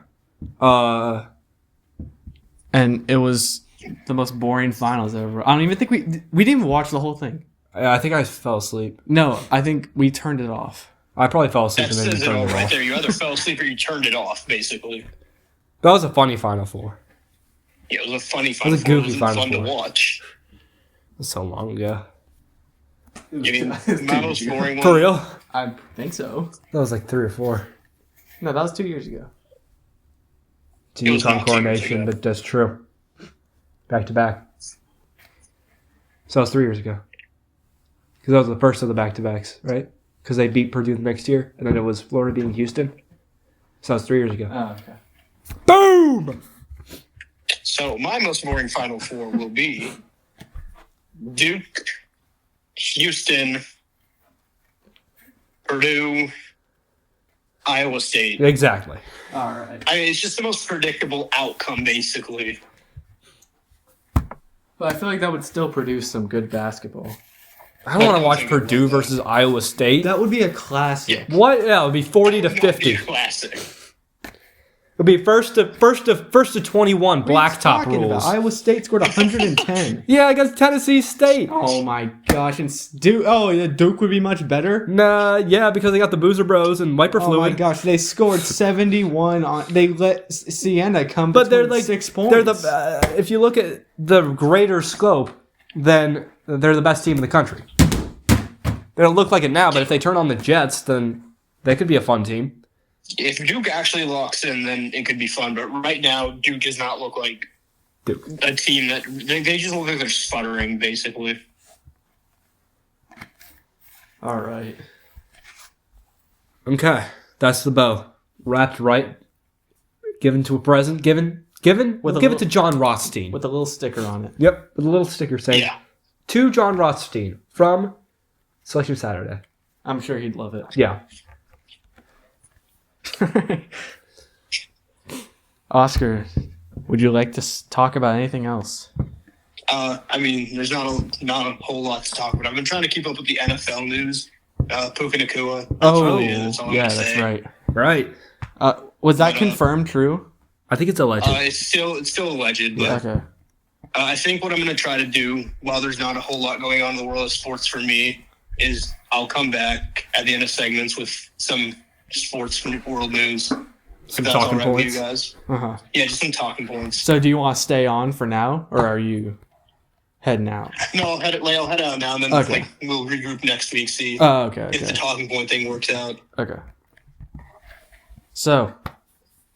And it was the most boring finals ever. I don't even think we didn't even watch the whole thing. I think I fell asleep. No, I think we turned it off. I probably fell asleep That and then says it all turned it right off. there. You either fell asleep or you turned it off, basically. That was a funny Final Four. Yeah, it was a funny was Final a Four. It goofy wasn't Final fun to Four. watch. It was so long ago. You mean the most boring one? For real? I think so. That was like 3 or 4. No, that was 2 years ago. It's It was UConn not 2 years coronation, ago. but that's true. Back to back. So that was 3 years ago. Because that was the first of the back-to-backs, right? Because they beat Purdue the next year, and then it was Florida beating Houston. So that was 3 years ago. Oh, okay. Boom! So my most boring Final Four will be Duke, Houston, Purdue, Iowa State. Exactly. All right. I mean, it's just the most predictable outcome, basically. But I feel like that would still produce some good basketball. I don't want to don't watch think it would, Purdue though. versus Iowa State. That would be a classic. Yeah. What? Yeah, it would be 40 to That would be 50. a classic. It would be first to 21 blacktop rules. Iowa State scored 110. Yeah, against Tennessee State. Oh my gosh! And Duke. Oh, yeah, Duke would be much better. Nah, yeah, because they got the Boozer Bros and Wiper Oh my Fluid. gosh! They scored 71 on. They let Siena come, But they're between like 6 points. They're the if you look at the greater scope, then they're the best team in the country. They don't look like it now, but if they turn on the Jets, then they could be a fun team. If Duke actually locks in, then it could be fun. But right now, Duke does not look like Duke. a team that they just look like they're sputtering, basically. All right. Okay, that's the bow wrapped right, given to a present, given. We'll a give it little- to John Rothstein. With a little sticker on it. Yep, with a little sticker saying Yeah. to John Rothstein from Selection Saturday. I'm sure he'd love it. Yeah. Oscar, would you like to talk about anything else? I mean, there's not a whole lot to talk about. I've been trying to keep up with the NFL news. Puka Nacua. That's all I'm yeah, gonna that's say. right. Right. Was that But, confirmed true? I think it's alleged. It's still alleged, but Okay. I think what I'm going to try to do, while there's not a whole lot going on in the world of sports for me, is I'll come back at the end of segments with some sports world news. Some If that's talking all right with points. you guys. Uh-huh. Yeah, just some talking points. So do you want to stay on for now, or are you heading out? No, I'll head out now, and then Okay. we'll regroup next week, see Oh, okay. if the talking point thing works out. Okay. So,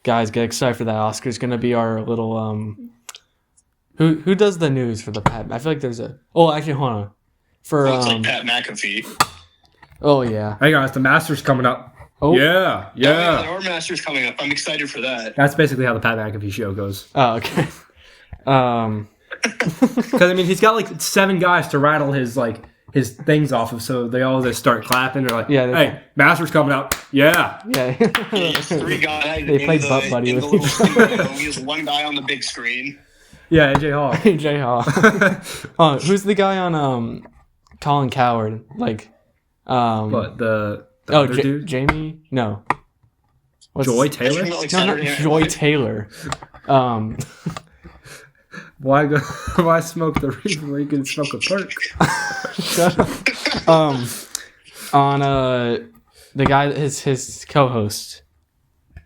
guys, get excited for that. Oscar's gonna be our little Who does the news for the Pat? I feel like there's a. Oh, actually, hold on. For It's like Pat McAfee. Oh yeah. Hey guys, the Masters coming up. Oh Yeah. There are Masters coming up. I'm excited for that. That's basically how the Pat McAfee show goes. Oh okay. Because I mean, he's got like 7 guys to rattle his things off of, so they all just start clapping. They're like, Yeah, they- "Hey, Masters coming up." Yeah. Yeah. Yeah, just 3 guys. They in play the- butt buddy in the with little each studio. He has 1 guy on the big screen. Yeah, AJ Hall. AJ Hall. Who's the guy on Colin Coward? Like, What the other dude? Jamie? No. Joy Taylor? Like No, not Saturday Night Joy Live. Taylor. Why smoke the reefer when you can smoke a perk? Shut up. On the guy that his co-host.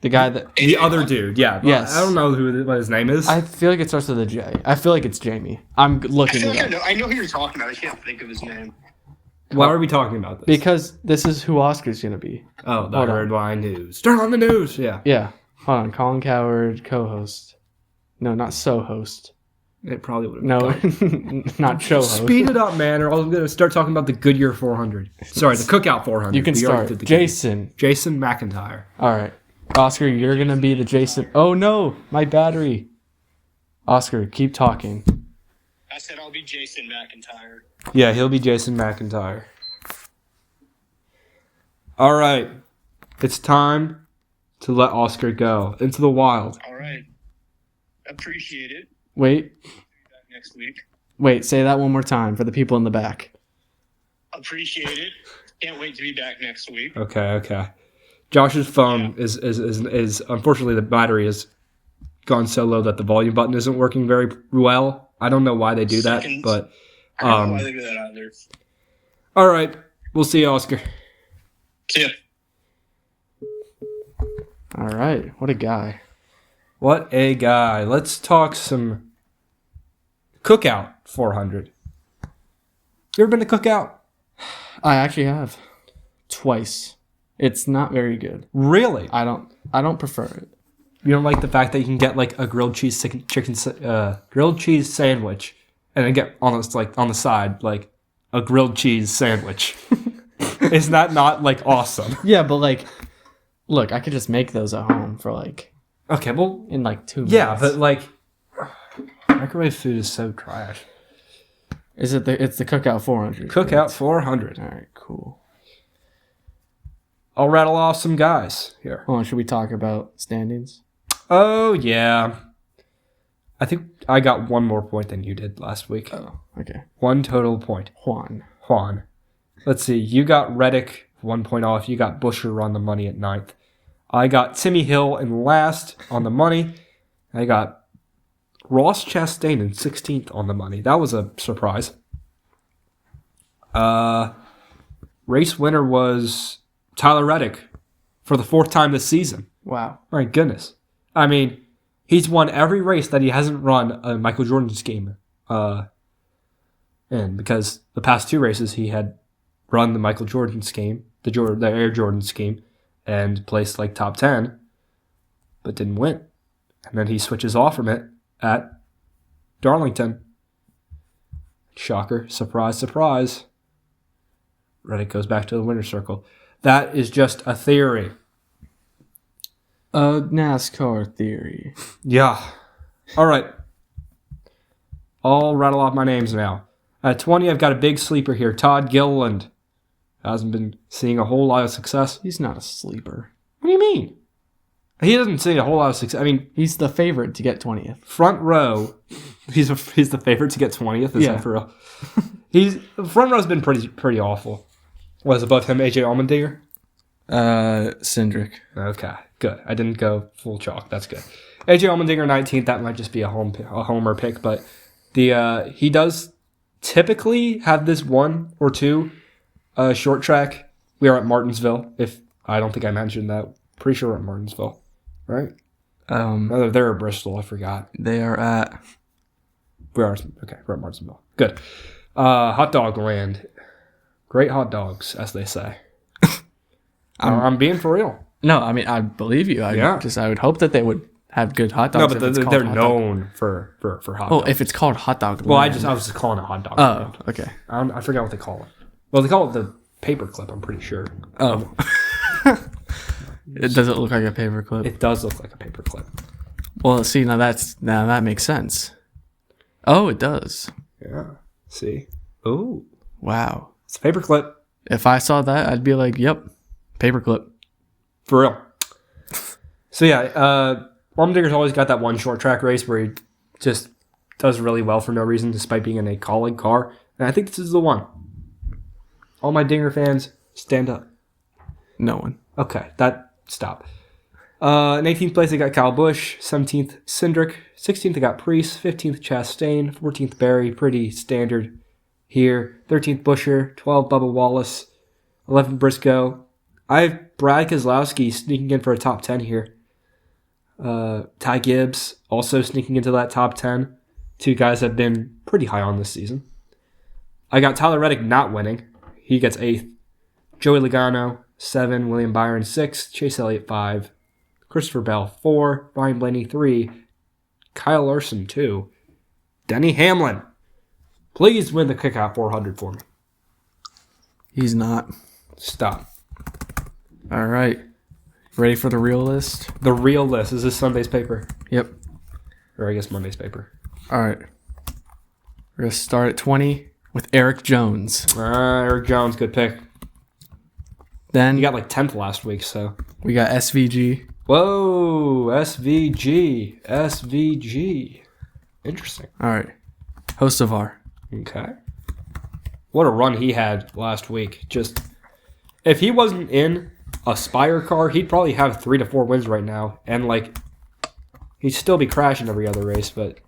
The guy that The other dude, yeah. Yes. I don't know what his name is. I feel like it starts with a J. I feel like it's Jamie. I'm I looking feel it like up. I know who you're talking about. I can't think of his name. Why are we talking about this? Because this is who Oscar's gonna be. Oh, the Hold on. Herdline News. Turn on the news. Yeah. Yeah. Hold on. Colin Coward, co-host. No, not so-host. It probably would have. No, not show-host. Speed it up, man, or I'm going to start talking about the Goodyear 400. Sorry, the Cookout 400. You can We already start. did the Jason. Jason McIntyre. All right. Oscar, you're going to be the Jason. Oh, no. My battery. Oscar, keep talking. I said I'll be Jason McIntyre. Yeah, he'll be Jason McIntyre. All right. It's time to let Oscar go into the wild. All right. Appreciate it. Wait. Back next week. Wait. Say that one more time for the people in the back. Appreciate it. Can't wait to be back next week. Okay. Josh's phone is unfortunately the battery has gone so low that the volume button isn't working very well. I don't know why they do that, Seconds. but I don't know why they do that either. all right. We'll see you, Oscar. See ya. All right. What a guy. What a guy. Let's talk some Cookout 400. You ever been to Cookout? I actually have. Twice. It's not very good. Really? I don't prefer it. You don't like the fact that you can get like a grilled cheese grilled cheese sandwich, and then get on the side like a grilled cheese sandwich. Is that not like awesome? Yeah, but like, look, I could just make those at home for like Okay, well, in like 2 minutes. yeah, but like microwave food is so trash. Is it it's the Cookout 400? Cookout 400. All right, cool. I'll rattle off some guys here. Hold on, should we talk about standings? Oh yeah, I think I got one more point than you did last week. Oh, okay. One total point. Juan. Let's see. You got Reddick 1 point off. You got Busher on the money at 9th. I got Timmy Hill in last on the money. I got Ross Chastain in 16th on the money. That was a surprise. Race winner was Tyler Reddick for the 4th time this season. Wow. My goodness. I mean, he's won every race that he hasn't run a Michael Jordan scheme in, because the past 2 races he had run the Michael Jordan scheme, the Air Jordan scheme, and placed like top 10, but didn't win. And then he switches off from it at Darlington. Shocker. Surprise, surprise. Reddick goes back to the winner's circle. That is just a theory. A NASCAR theory. Yeah. All right. I'll rattle off my names now. At 20, I've got a big sleeper here. Todd Gilliland. Hasn't been seeing a whole lot of success. He's not a sleeper. What do you mean? He doesn't see a whole lot of success. I mean, He's the favorite to get 20th. front row. He's the favorite to get 20th. Is Yeah. that for real? Front row's been pretty awful. Was above him AJ Allmendinger? Cindric. Okay, good. I didn't go full chalk. That's good. AJ Allmendinger 19th. That might just be a homer pick, but he does typically have this 1 or 2 short track. We are at Martinsville. If I don't think I mentioned that. Pretty sure we're at Martinsville, right? No, they're at Bristol. I forgot. They are at. We're at Martinsville. Good. Hot dog land. Great hot dogs, as they say. I'm being for real. No, I mean I believe you. I would hope that they would have good hot dogs. No, but they're known for hot dogs. Oh, if it's called hot dog. Well, I land. was just calling it hot dog. Oh, okay. I forgot what they call it. Well, they call it the paperclip. I'm pretty sure. Oh. Does it look like a paperclip? It does look like a paperclip. Well, see, now that makes sense. Oh, it does. Yeah. See. Ooh, Wow. it's a paperclip If I saw that, I'd be like, "Yep, paperclip." for real. So yeah, Allmendinger's always got that one short track race where he just does really well for no reason, despite being in a Colleague car. And I think this is the one. All my Dinger fans, stand up. No one. Okay, stop. In 18th place, I got Kyle Busch. 17th, Cindric. 16th, I got Priest. 15th, Chastain. 14th, Barry. Pretty standard here. 13th, Buescher. 12th, Bubba Wallace. 11th, Briscoe. I have Brad Keselowski sneaking in for a top 10 here. Ty Gibbs also sneaking into that top 10. Two guys that have been pretty high on this season. I got Tyler Reddick not winning. He gets 8th. Joey Logano, 7. William Byron, 6. Chase Elliott, 5. Christopher Bell, 4. Ryan Blaney, 3. Kyle Larson, 2. Denny Hamlin, please win the Kickout 400 for me. He's not. Stop. All right. Ready for the real list? The real list. Is this Sunday's paper? Yep. Or I guess Monday's paper. All right. We're going to start at 20 with Eric Jones. Eric Jones, good pick. Then You got like 10th last week, so. we got SVG. Whoa, SVG. SVG. Interesting. All right. Hocevar. Okay. What a run he had last week. Just, if he wasn't in a Spire car, he'd probably have 3 to 4 wins right now. And, like, he'd still be crashing every other race, but.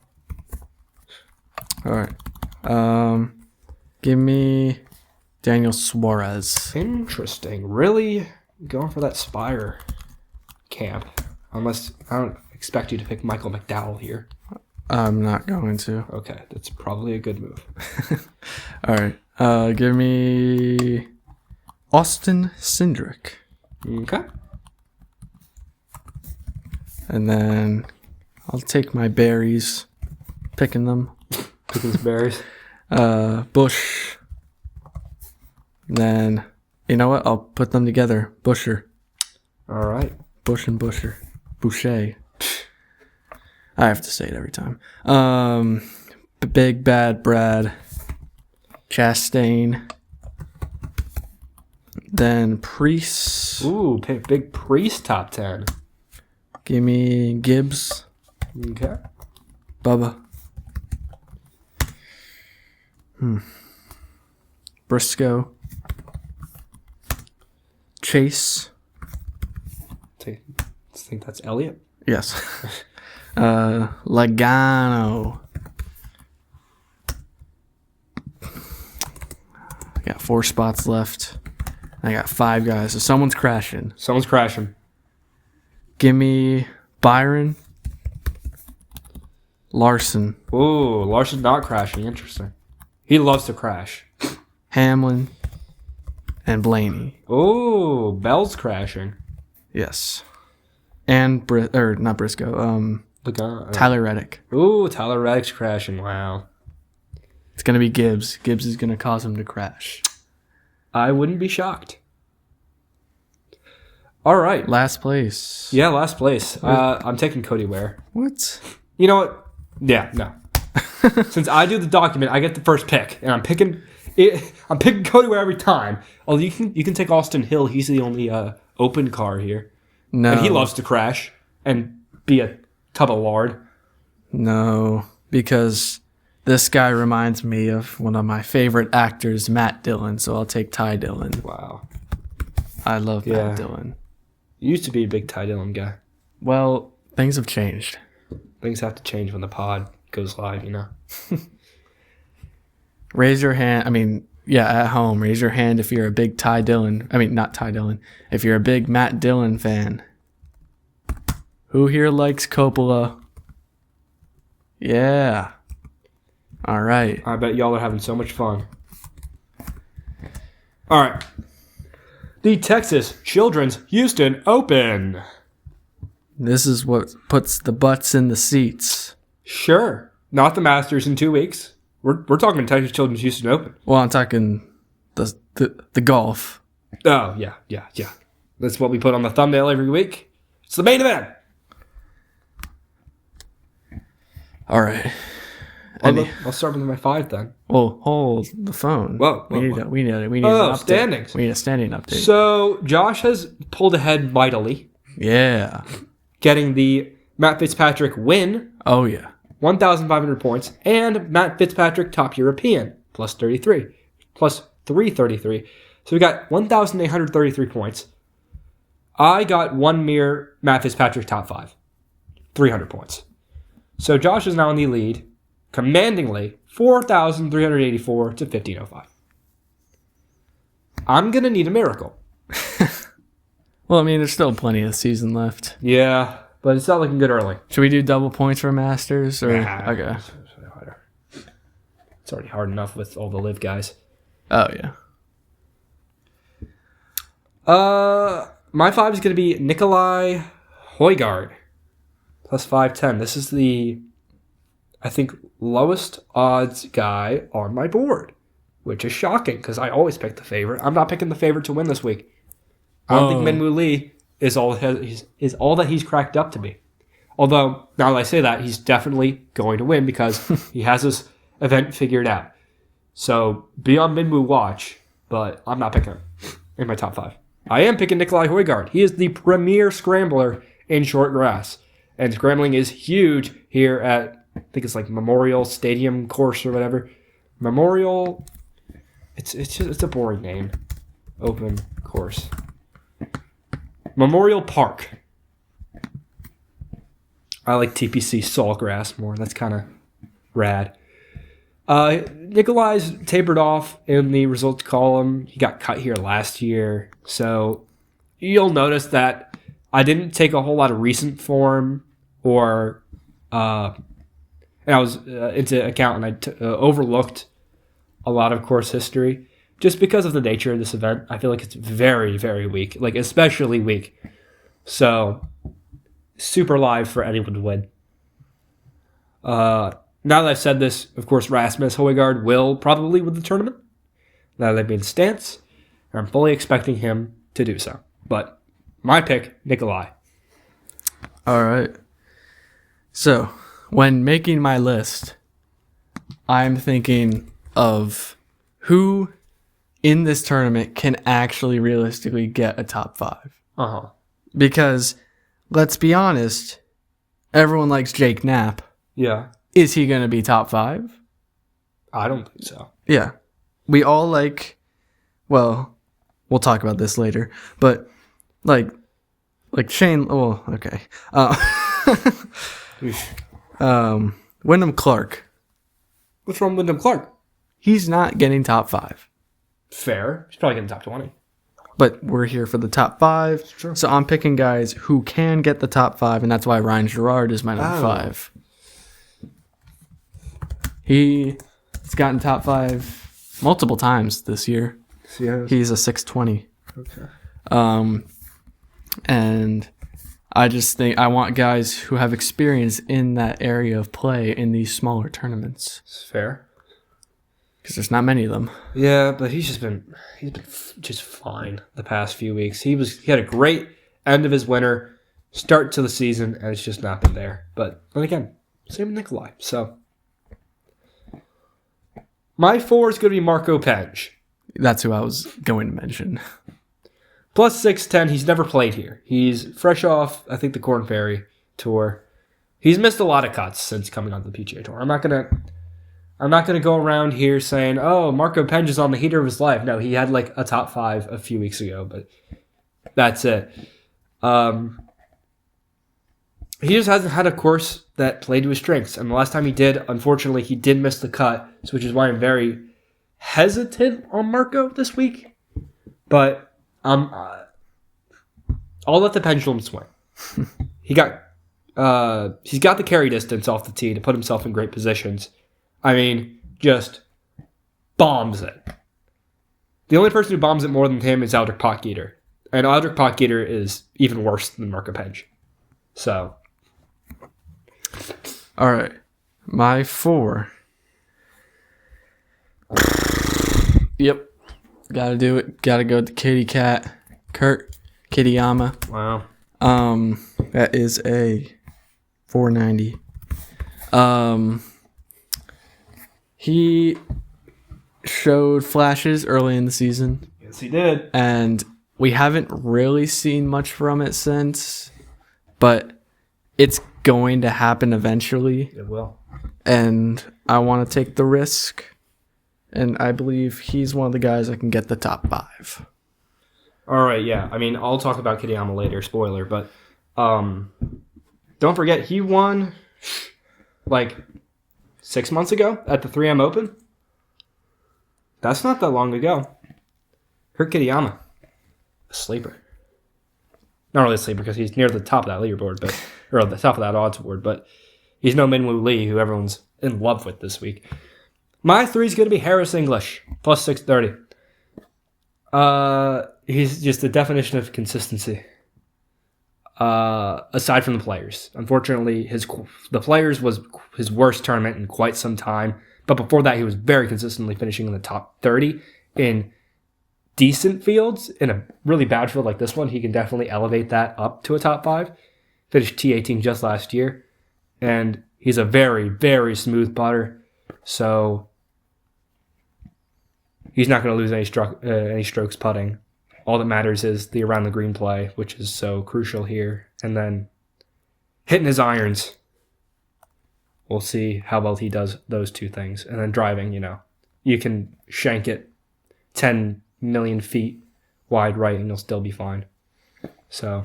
All right. Give me Daniel Suarez. Interesting. Really going for that Spire camp. Unless, I don't expect you to pick Michael McDowell here. I'm not going to. Okay, that's probably a good move. All right. Give me Austin Cindric. Okay. And then I'll take my berries, picking them. Picking his berries. Bush. Then, you know what? I'll put them together. Buescher. All right. Bush and Buescher. Boucher. I have to say it every time. Big Bad Brad. Chastain. Then Priest. Ooh, pick big Priest top 10. Give me Gibbs. Okay. Bubba. Briscoe. Chase. I think that's Elliott. Yes. Logano. I got 4 spots left. I got 5 guys, so someone's crashing. Someone's crashing. Give me Byron. Larson. Ooh, Larson's not crashing. Interesting. He loves to crash. Hamlin. And Blaney. Ooh, Bell's crashing. Yes. And not Briscoe. Tyler Reddick. Ooh, Tyler Reddick's crashing. Wow. It's going to be Gibbs. Gibbs is going to cause him to crash. I wouldn't be shocked. All right. Last place. Yeah, last place. I'm taking Cody Ware. What? You know what? Yeah, no. Since I do the document, I get the first pick, and I'm picking Cody Ware every time. Although you can take Austin Hill. He's the only open car here. No. And he loves to crash and be a tub of lard. No, because this guy reminds me of one of my favorite actors, Matt Dillon, so I'll take Ty Dillon. Wow. I love Matt Dillon. You used to be a big Ty Dillon guy. Well, things have changed. Things have to change when the pod goes live, you know. Raise your hand. At home, raise your hand if you're a big Ty Dillon. Not Ty Dillon. If you're a big Matt Dillon fan. Who here likes Coppola? Yeah. All right. I bet y'all are having so much fun. All right. The Texas Children's Houston Open. This is what puts the butts in the seats. Sure. Not the Masters in 2 weeks. We're talking Texas Children's Houston Open. Well, I'm talking the golf. Oh, yeah. That's what we put on the thumbnail every week. It's the main event. All right. I'll start with my 5 then. Well, hold the phone. Whoa. We need an update. Standings. We need a standing update. So Josh has pulled ahead mightily, Yeah. getting the Matt Fitzpatrick win. Oh, yeah. 1,500 points. And Matt Fitzpatrick, top European, plus 333. So we got 1,833 points. I got one mere Matt Fitzpatrick top 5, 300 points. So Josh is now in the lead, commandingly, 4,384 to 1,505. I'm going to need a miracle. Well, I mean, there's still plenty of season left. Yeah, but it's not looking good early. Should we do double points for Masters? Or okay. It's already hard enough with all the live guys. Oh, yeah. My 5 is going to be Nikolai Højgaard, plus 510. This is the, I think, lowest odds guy on my board, which is shocking because I always pick the favorite. I'm not picking the favorite to win this week. I don't think Minwoo Lee is all that he's cracked up to be. Although, now that I say that, he's definitely going to win because he has this event figured out. So, be on Minwoo watch, but I'm not picking him in my top 5. I am picking Nikolai Højgaard. He is the premier scrambler in short grass. And scrambling is huge here at, I think it's like Memorial Stadium course or whatever. Memorial, it's a boring name. Open course. Memorial Park. I like TPC Sawgrass more. That's kind of rad. Nikolai's tapered off in the results column. He got cut here last year. So you'll notice that I didn't take a whole lot of recent form and I was into account and I overlooked a lot of course history. Just because of the nature of this event, I feel like it's very, very weak. Like, especially weak. So, super live for anyone to win. Now that I've said this, of course, Rasmus Højgaard will probably win the tournament. Now that they've made a stance, I'm fully expecting him to do so. But my pick, Nikolai. All right. So, when making my list, I'm thinking of who in this tournament can actually realistically get a top 5. Uh-huh. Because, let's be honest, everyone likes Jake Knapp. Yeah. Is he going to be top 5? I don't think so. Yeah. We all like, well, we'll talk about this later, but like Shane, well, okay. Wyndham Clark. What's wrong with Wyndham Clark? He's not getting top 5. Fair. He's probably getting top 20. But we're here for the top 5. True. So I'm picking guys who can get the top 5, and that's why Ryan Gerard is my number 5. He's gotten top 5 multiple times this year. He's a 620. Okay. And I just think I want guys who have experience in that area of play in these smaller tournaments. It's fair. Because there's not many of them. Yeah, but he's been just fine the past few weeks. He had a great end of his winter, start to the season, and it's just not been there. But then again, same with Nikolai. So my 4 is going to be Marco Penge. That's who I was going to mention. Plus 610. He's never played here. He's fresh off, I think, the Corn Ferry Tour. He's missed a lot of cuts since coming on the PGA Tour. I'm not gonna go around here saying, "Oh, Marco Penge is on the heater of his life." No, he had like a top 5 a few weeks ago, but that's it. He just hasn't had a course that played to his strengths, and the last time he did, unfortunately, he did miss the cut, which is why I'm very hesitant on Marco this week. But I'll let the pendulum swing. He's got the carry distance off the tee to put himself in great positions. I mean, just bombs it. The only person who bombs it more than him is Aldrich Potgieter. And Aldrich Potgieter is even worse than Marco Penge. So. All right. My 4. Yep. Gotta do it. Gotta go with the kitty cat. Kurt Kitayama. Wow. That is a 490. He showed flashes early in the season. Yes, he did. And we haven't really seen much from it since. But it's going to happen eventually. It will. And I want to take the risk. And I believe he's one of the guys that can get the top 5. All right, yeah. I mean, I'll talk about Kitayama later, spoiler, but don't forget he won like 6 months ago at the 3M Open. That's not that long ago. Kurt Kitayama, a sleeper. Not really a sleeper because he's near the top of that leaderboard, or the top of that odds board, but he's no Minwoo Lee, who everyone's in love with this week. My 3 is going to be Harris English, plus 630. He's just the definition of consistency. Aside from the players. Unfortunately, the players was his worst tournament in quite some time. But before that, he was very consistently finishing in the top 30 in decent fields. In a really bad field like this one, he can definitely elevate that up to a top 5. Finished T18 just last year. And he's a very, very smooth putter. So he's not going to lose any strokes putting. All that matters is the around the green play, which is so crucial here. And then hitting his irons. We'll see how well he does those 2 things. And then driving, you can shank it 10 million feet wide right and you'll still be fine. So.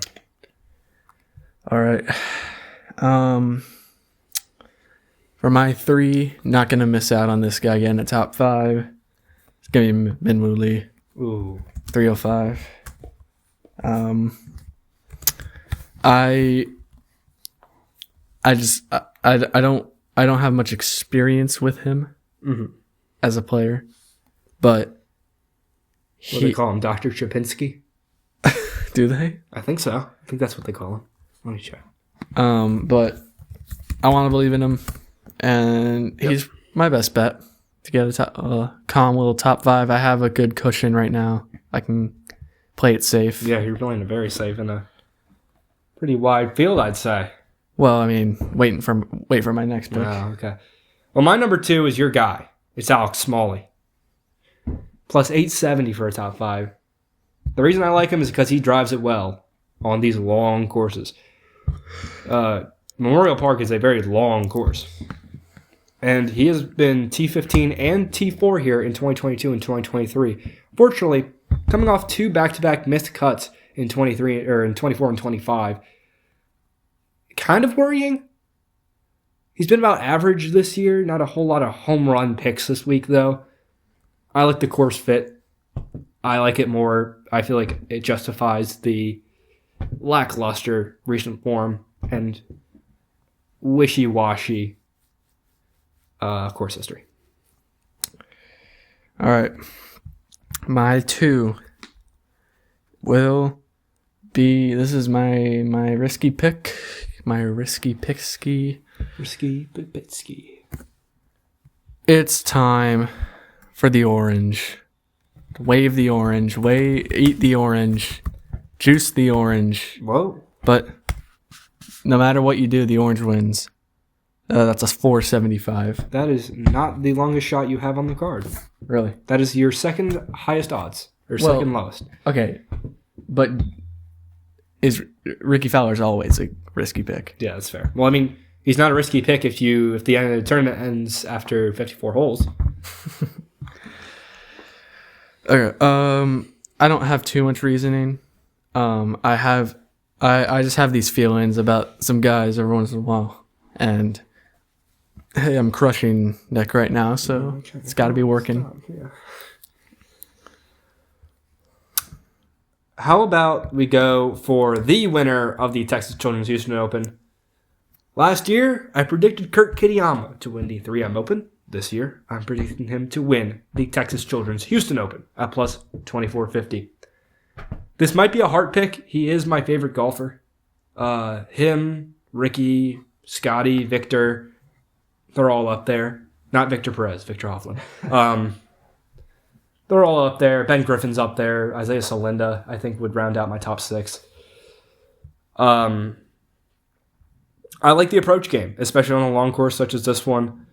All right. For my 3, not going to miss out on this guy getting a top 5. It's going to be Minwoo Lee. Ooh. 305. I don't have much experience with him as a player, but What do they call him? Dr. Chapinski? Do they? I think so. I think that's what they call him. Let me check. But I want to believe in him, and he's my best bet to get a calm little top 5. I have a good cushion right now. I can play it safe. Yeah, you're playing it very safe in a pretty wide field, I'd say. Well, I mean, wait for my next pick. Oh, okay. Well, my number 2 is your guy. It's Alex Smalley. Plus 870 for a top 5. The reason I like him is because he drives it well on these long courses. Memorial Park is a very long course. And he has been T15 and T4 here in 2022 and 2023. Fortunately, coming off 2 back-to-back missed cuts in 24 and 25. Kind of worrying. He's been about average this year. Not a whole lot of home run picks this week, though. I like the course fit. I like it more. I feel like it justifies the lackluster recent form and wishy-washy course history. All right. My 2 will be, this is my risky pick. My risky picksky. Risky Bitsky. It's time for the orange. Wave the orange. Eat the orange. Juice the orange. Whoa. But no matter what you do, the orange wins. That's a 475. That is not the longest shot you have on the card. Really? That is your second highest odds. Or second lowest. Okay. But Ricky Fowler's always a risky pick. Yeah, that's fair. Well, I mean, he's not a risky pick if the end of the tournament ends after 54 holes. Okay. I don't have too much reasoning. I just have these feelings about some guys every once in a while, and hey, I'm crushing Nick right now, so it's got to be working. Yeah. How about we go for the winner of the Texas Children's Houston Open? Last year, I predicted Kurt Kitayama to win the 3M Open. This year, I'm predicting him to win the Texas Children's Houston Open at plus 2450. This might be a heart pick. He is my favorite golfer. Him, Ricky, Scotty, Victor, they're all up there. Not Victor Perez, Victor Hovland. They're all up there. Ben Griffin's up there. Isaiah Salinda, I think, would round out my top 6. I like the approach game, especially on a long course such as this one.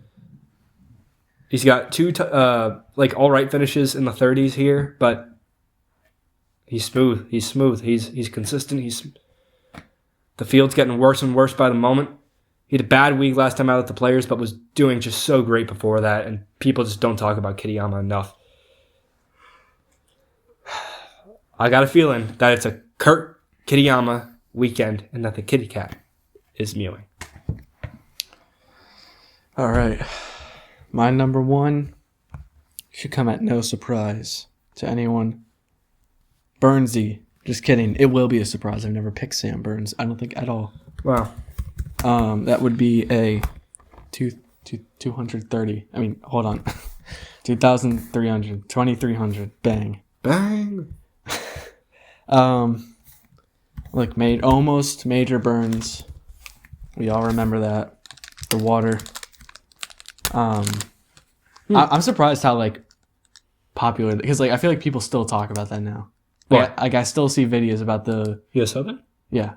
He's got 2 all right finishes in the 30s here, but he's smooth. He's consistent. The field's getting worse and worse by the moment. He had a bad week last time out at the Players, but was doing just so great before that, and people just don't talk about Kitayama enough. I got a feeling that it's a Kurt Kitayama weekend and that the kitty cat is mewing. All right. My number one should come at no surprise to anyone. Burnsy. Just kidding. It will be a surprise. I've never picked Sam Burns. I don't think at all. Wow. That would be a 230. I mean, hold on. 2,300. 2,300. Bang. Bang. Look, made almost major burns. We all remember that. The water. I'm surprised how like popular, because like I feel like people still talk about that now. What? Like I still see videos about the US Open? yeah,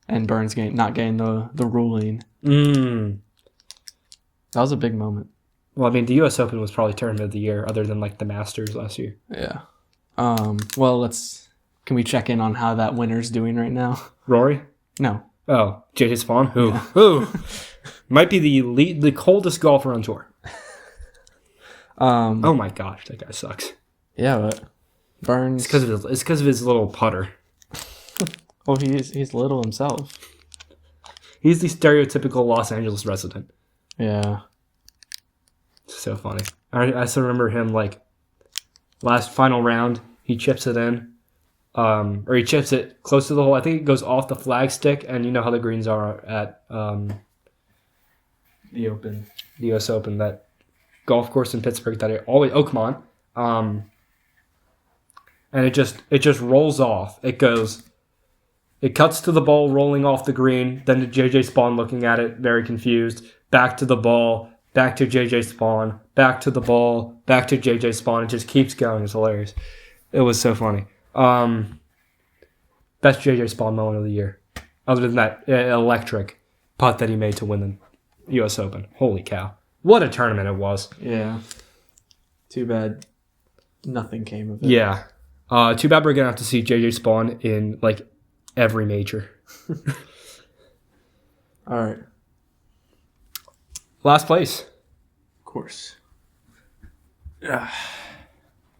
and Burns not getting the ruling. That was a big moment. Well, I mean, the US Open was probably tournament of the year, other than like the Masters last year. Yeah. Well, can we check in on how that winner's doing right now? Rory? No. Oh, JJ Spawn? Who? Yeah. Who? Might be the coldest golfer on tour. Oh my gosh, that guy sucks. Yeah, but Burns. It's because of his little putter. Well, he's little himself. He's the stereotypical Los Angeles resident. Yeah. So funny. I still remember him like last final round. He chips it in, or he chips it close to the hole. I think it goes off the flag stick, and you know how the greens are at The Open. the U.S. Open, that golf course in Pittsburgh that I always Oakmont, and it just rolls off. It cuts to the ball rolling off the green, then to JJ Spawn looking at it, very confused. Back to the ball, back to JJ Spawn, back to the ball, back to JJ Spawn. It just keeps going. It's hilarious. It was so funny. Best JJ Spawn moment of the year, other than that electric putt that he made to win the U.S. Open. Holy cow. What a tournament it was. Yeah. Too bad nothing came of it. Yeah. Too bad we're going to have to see JJ Spawn in, like, every major. All right. Last place. Of course. I'll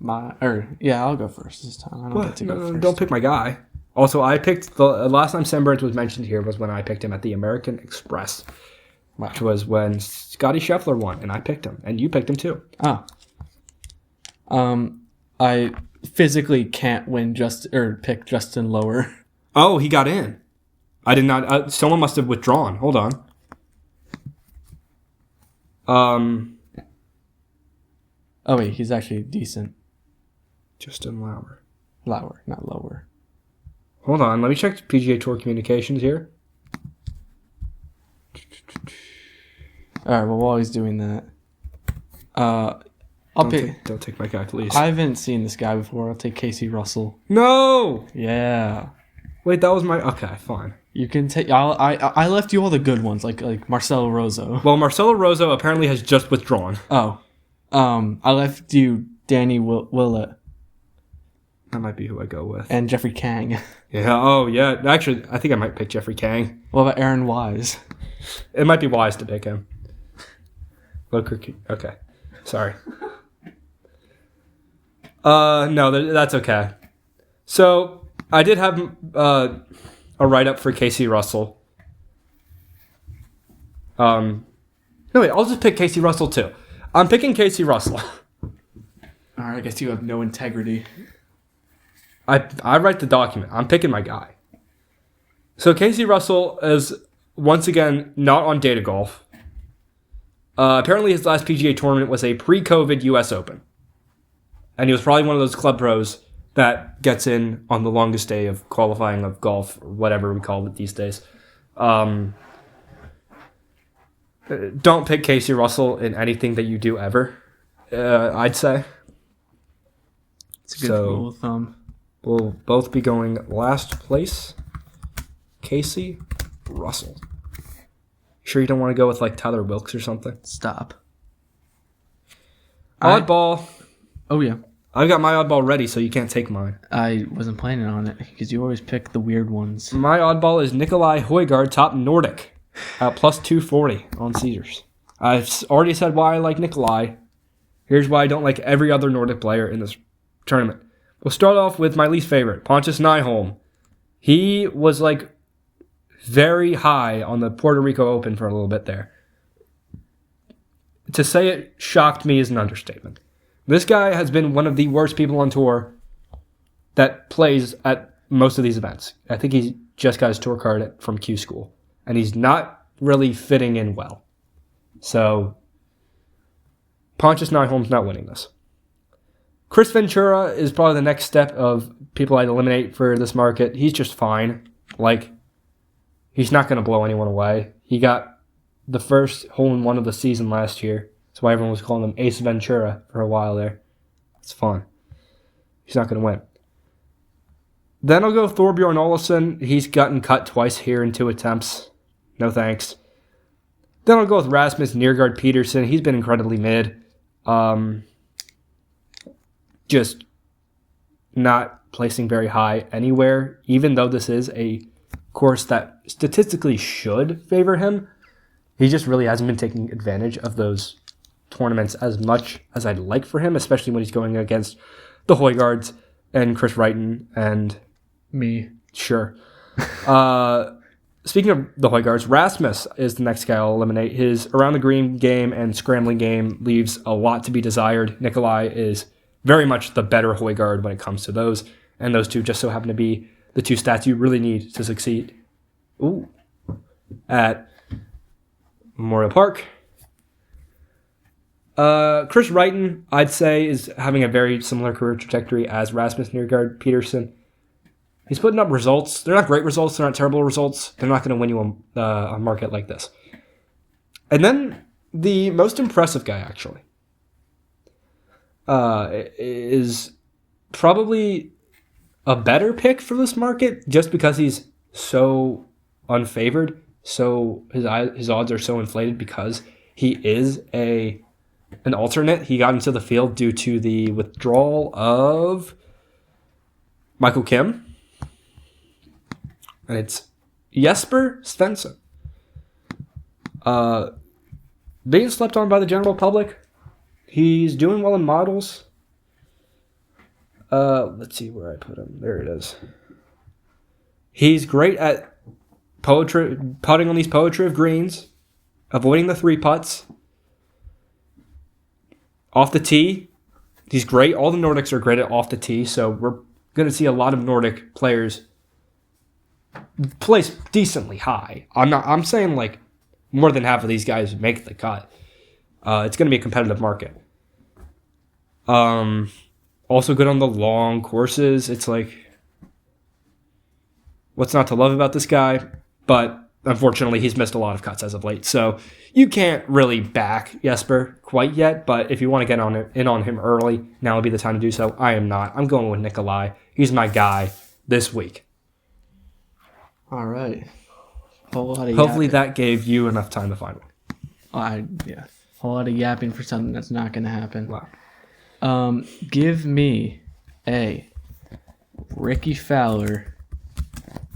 go first this time. I don't get to go first. Don't pick my guy. Also, I picked the last time Sam Burns was mentioned here was when I picked him at the American Express, which was when Scotty Scheffler won, and I picked him, and you picked him too. Oh. I physically can't pick Justin Lower. Oh, he got in. I did not. Someone must have withdrawn. Hold on. Oh wait, he's actually decent. Justin Lauer. Lower, not Lower. Hold on. Let me check PGA Tour communications here. All right. Well, while he's doing that, Don't take my guy, please. I haven't seen this guy before. I'll take Casey Russell. No. Yeah. Wait, that was my. Okay, fine. You can take. I left you all the good ones, like Marcelo Rosso. Well, Marcelo Rosso apparently has just withdrawn. Oh. I left you Danny Willett. That might be who I go with. And Jeffrey Kang. Yeah. Oh, yeah. Actually, I think I might pick Jeffrey Kang. What about Aaron Wise? It might be wise to pick him. Okay. Sorry. No, that's okay. So I did have a write-up for Casey Russell. No, wait. I'll just pick Casey Russell too. I'm picking Casey Russell. All right. I guess you have no integrity. I write the document. I'm picking my guy. So Casey Russell is once again not on Data Golf. Apparently his last PGA tournament was a pre-COVID U.S. Open. And he was probably one of those club pros that gets in on the longest day of qualifying of golf, or whatever we call it these days. Don't pick Casey Russell in anything that you do ever, I'd say. It's a good rule of thumb. We'll both be going last place. Casey Russell. Sure you don't want to go with like Tyler Wilkes or something? Stop. Oddball. Oh, yeah. I've got my oddball ready, so you can't take mine. I wasn't planning on it because you always pick the weird ones. My oddball is Nikolai Højgaard, top Nordic. Plus 240 on Caesars. I've already said why I like Nikolai. Here's why I don't like every other Nordic player in this tournament. We'll start off with my least favorite, Pontus Nyholm. He was like very high on the Puerto Rico Open for a little bit there. To say it shocked me is an understatement. This guy has been one of the worst people on tour that plays at most of these events. I think he just got his tour card from Q School, and he's not really fitting in well. So, Pontus Nyholm's not winning this. Chris Ventura is probably the next step of people I'd eliminate for this market. He's just fine. Like, he's not going to blow anyone away. He got the first hole-in-one of the season last year. That's why everyone was calling him Ace Ventura for a while there. It's fun. He's not going to win. Then I'll go with Thorbjorn Olesen. He's gotten cut twice here in 2 attempts. No thanks. Then I'll go with Rasmus Nergård Peterson. He's been incredibly mid. Just not placing very high anywhere, even though this is a course that statistically should favor him. He just really hasn't been taking advantage of those tournaments as much as I'd like for him, especially when he's going against the Højgaards and Chris Wrighton and Me. Sure. Speaking of the Højgaards, Rasmus is the next guy I'll eliminate. His around the green game and scrambling game leaves a lot to be desired. Nikolai is very much the better Højgaard when it comes to those, and those two just so happen to be the 2 stats you really need to succeed. At Memorial Park. Chris Wrighton, I'd say, is having a very similar career trajectory as Rasmus Nergård Peterson. He's putting up results. They're not great results. They're not terrible results. They're not going to win you a market like this. And then the most impressive guy, actually, is probably a better pick for this market just because he's so unfavored. So his odds are so inflated because he is an alternate. He got into the field due to the withdrawal of Michael Kim. And it's Jesper Svensson. Being slept on by the general public. He's doing well in models. Let's see where I put him. There it is. He's great at putting on these poetry of greens, avoiding the 3 putts. Off the tee, he's great. All the Nordics are great at off the tee, so we're going to see a lot of Nordic players place decently high. I'm saying like more than half of these guys make the cut. It's going to be a competitive market. Also good on the long courses. It's like, what's not to love about this guy? But unfortunately, he's missed a lot of cuts as of late. So you can't really back Jesper quite yet. But if you want to get in on him early, now would be the time to do so. I am not. I'm going with Nikolai. He's my guy this week. All right. Hopefully that gave you enough time to find one. Yeah. Whole lot of yapping for something that's not going to happen. Wow. Give me a Ricky Fowler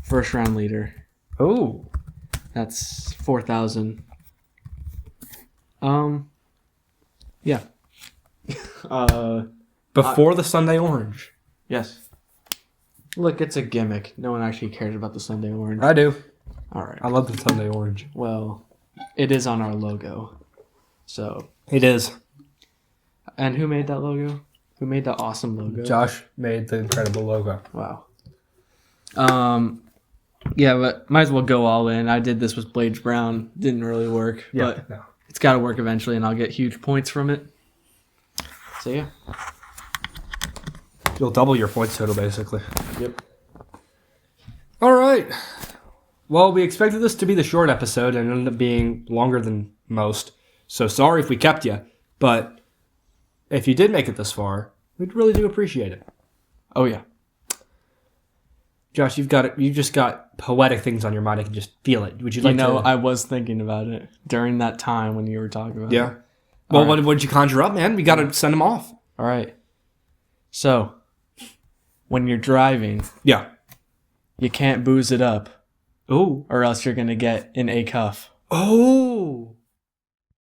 first round leader. Oh. That's 4,000. Yeah. Before the Sunday Orange. Yes. Look, it's a gimmick. No one actually cares about the Sunday Orange. I do. All right. I love the Sunday Orange. Well, it is on our logo. So. It is. And who made that logo? Who made that awesome logo? Josh made the incredible logo. Wow. Yeah, but might as well go all in. I did this with Blades Brown. Didn't really work. Yeah, but no. It's got to work eventually, and I'll get huge points from it. So, yeah. You'll double your points total, basically. Yep. All right. Well, we expected this to be the short episode and it ended up being longer than most. So sorry if we kept you. But if you did make it this far, we'd really do appreciate it. Oh, yeah. Josh, you just got poetic things on your mind. I can just feel it. Would you like to... I was thinking about it during that time when you were talking about it. Yeah. Well, All right. what did you conjure up, man? We got to send them off. All right. So, when you're driving, Yeah. you can't booze it up, Ooh. or else you're going to get an A cuff. Oh,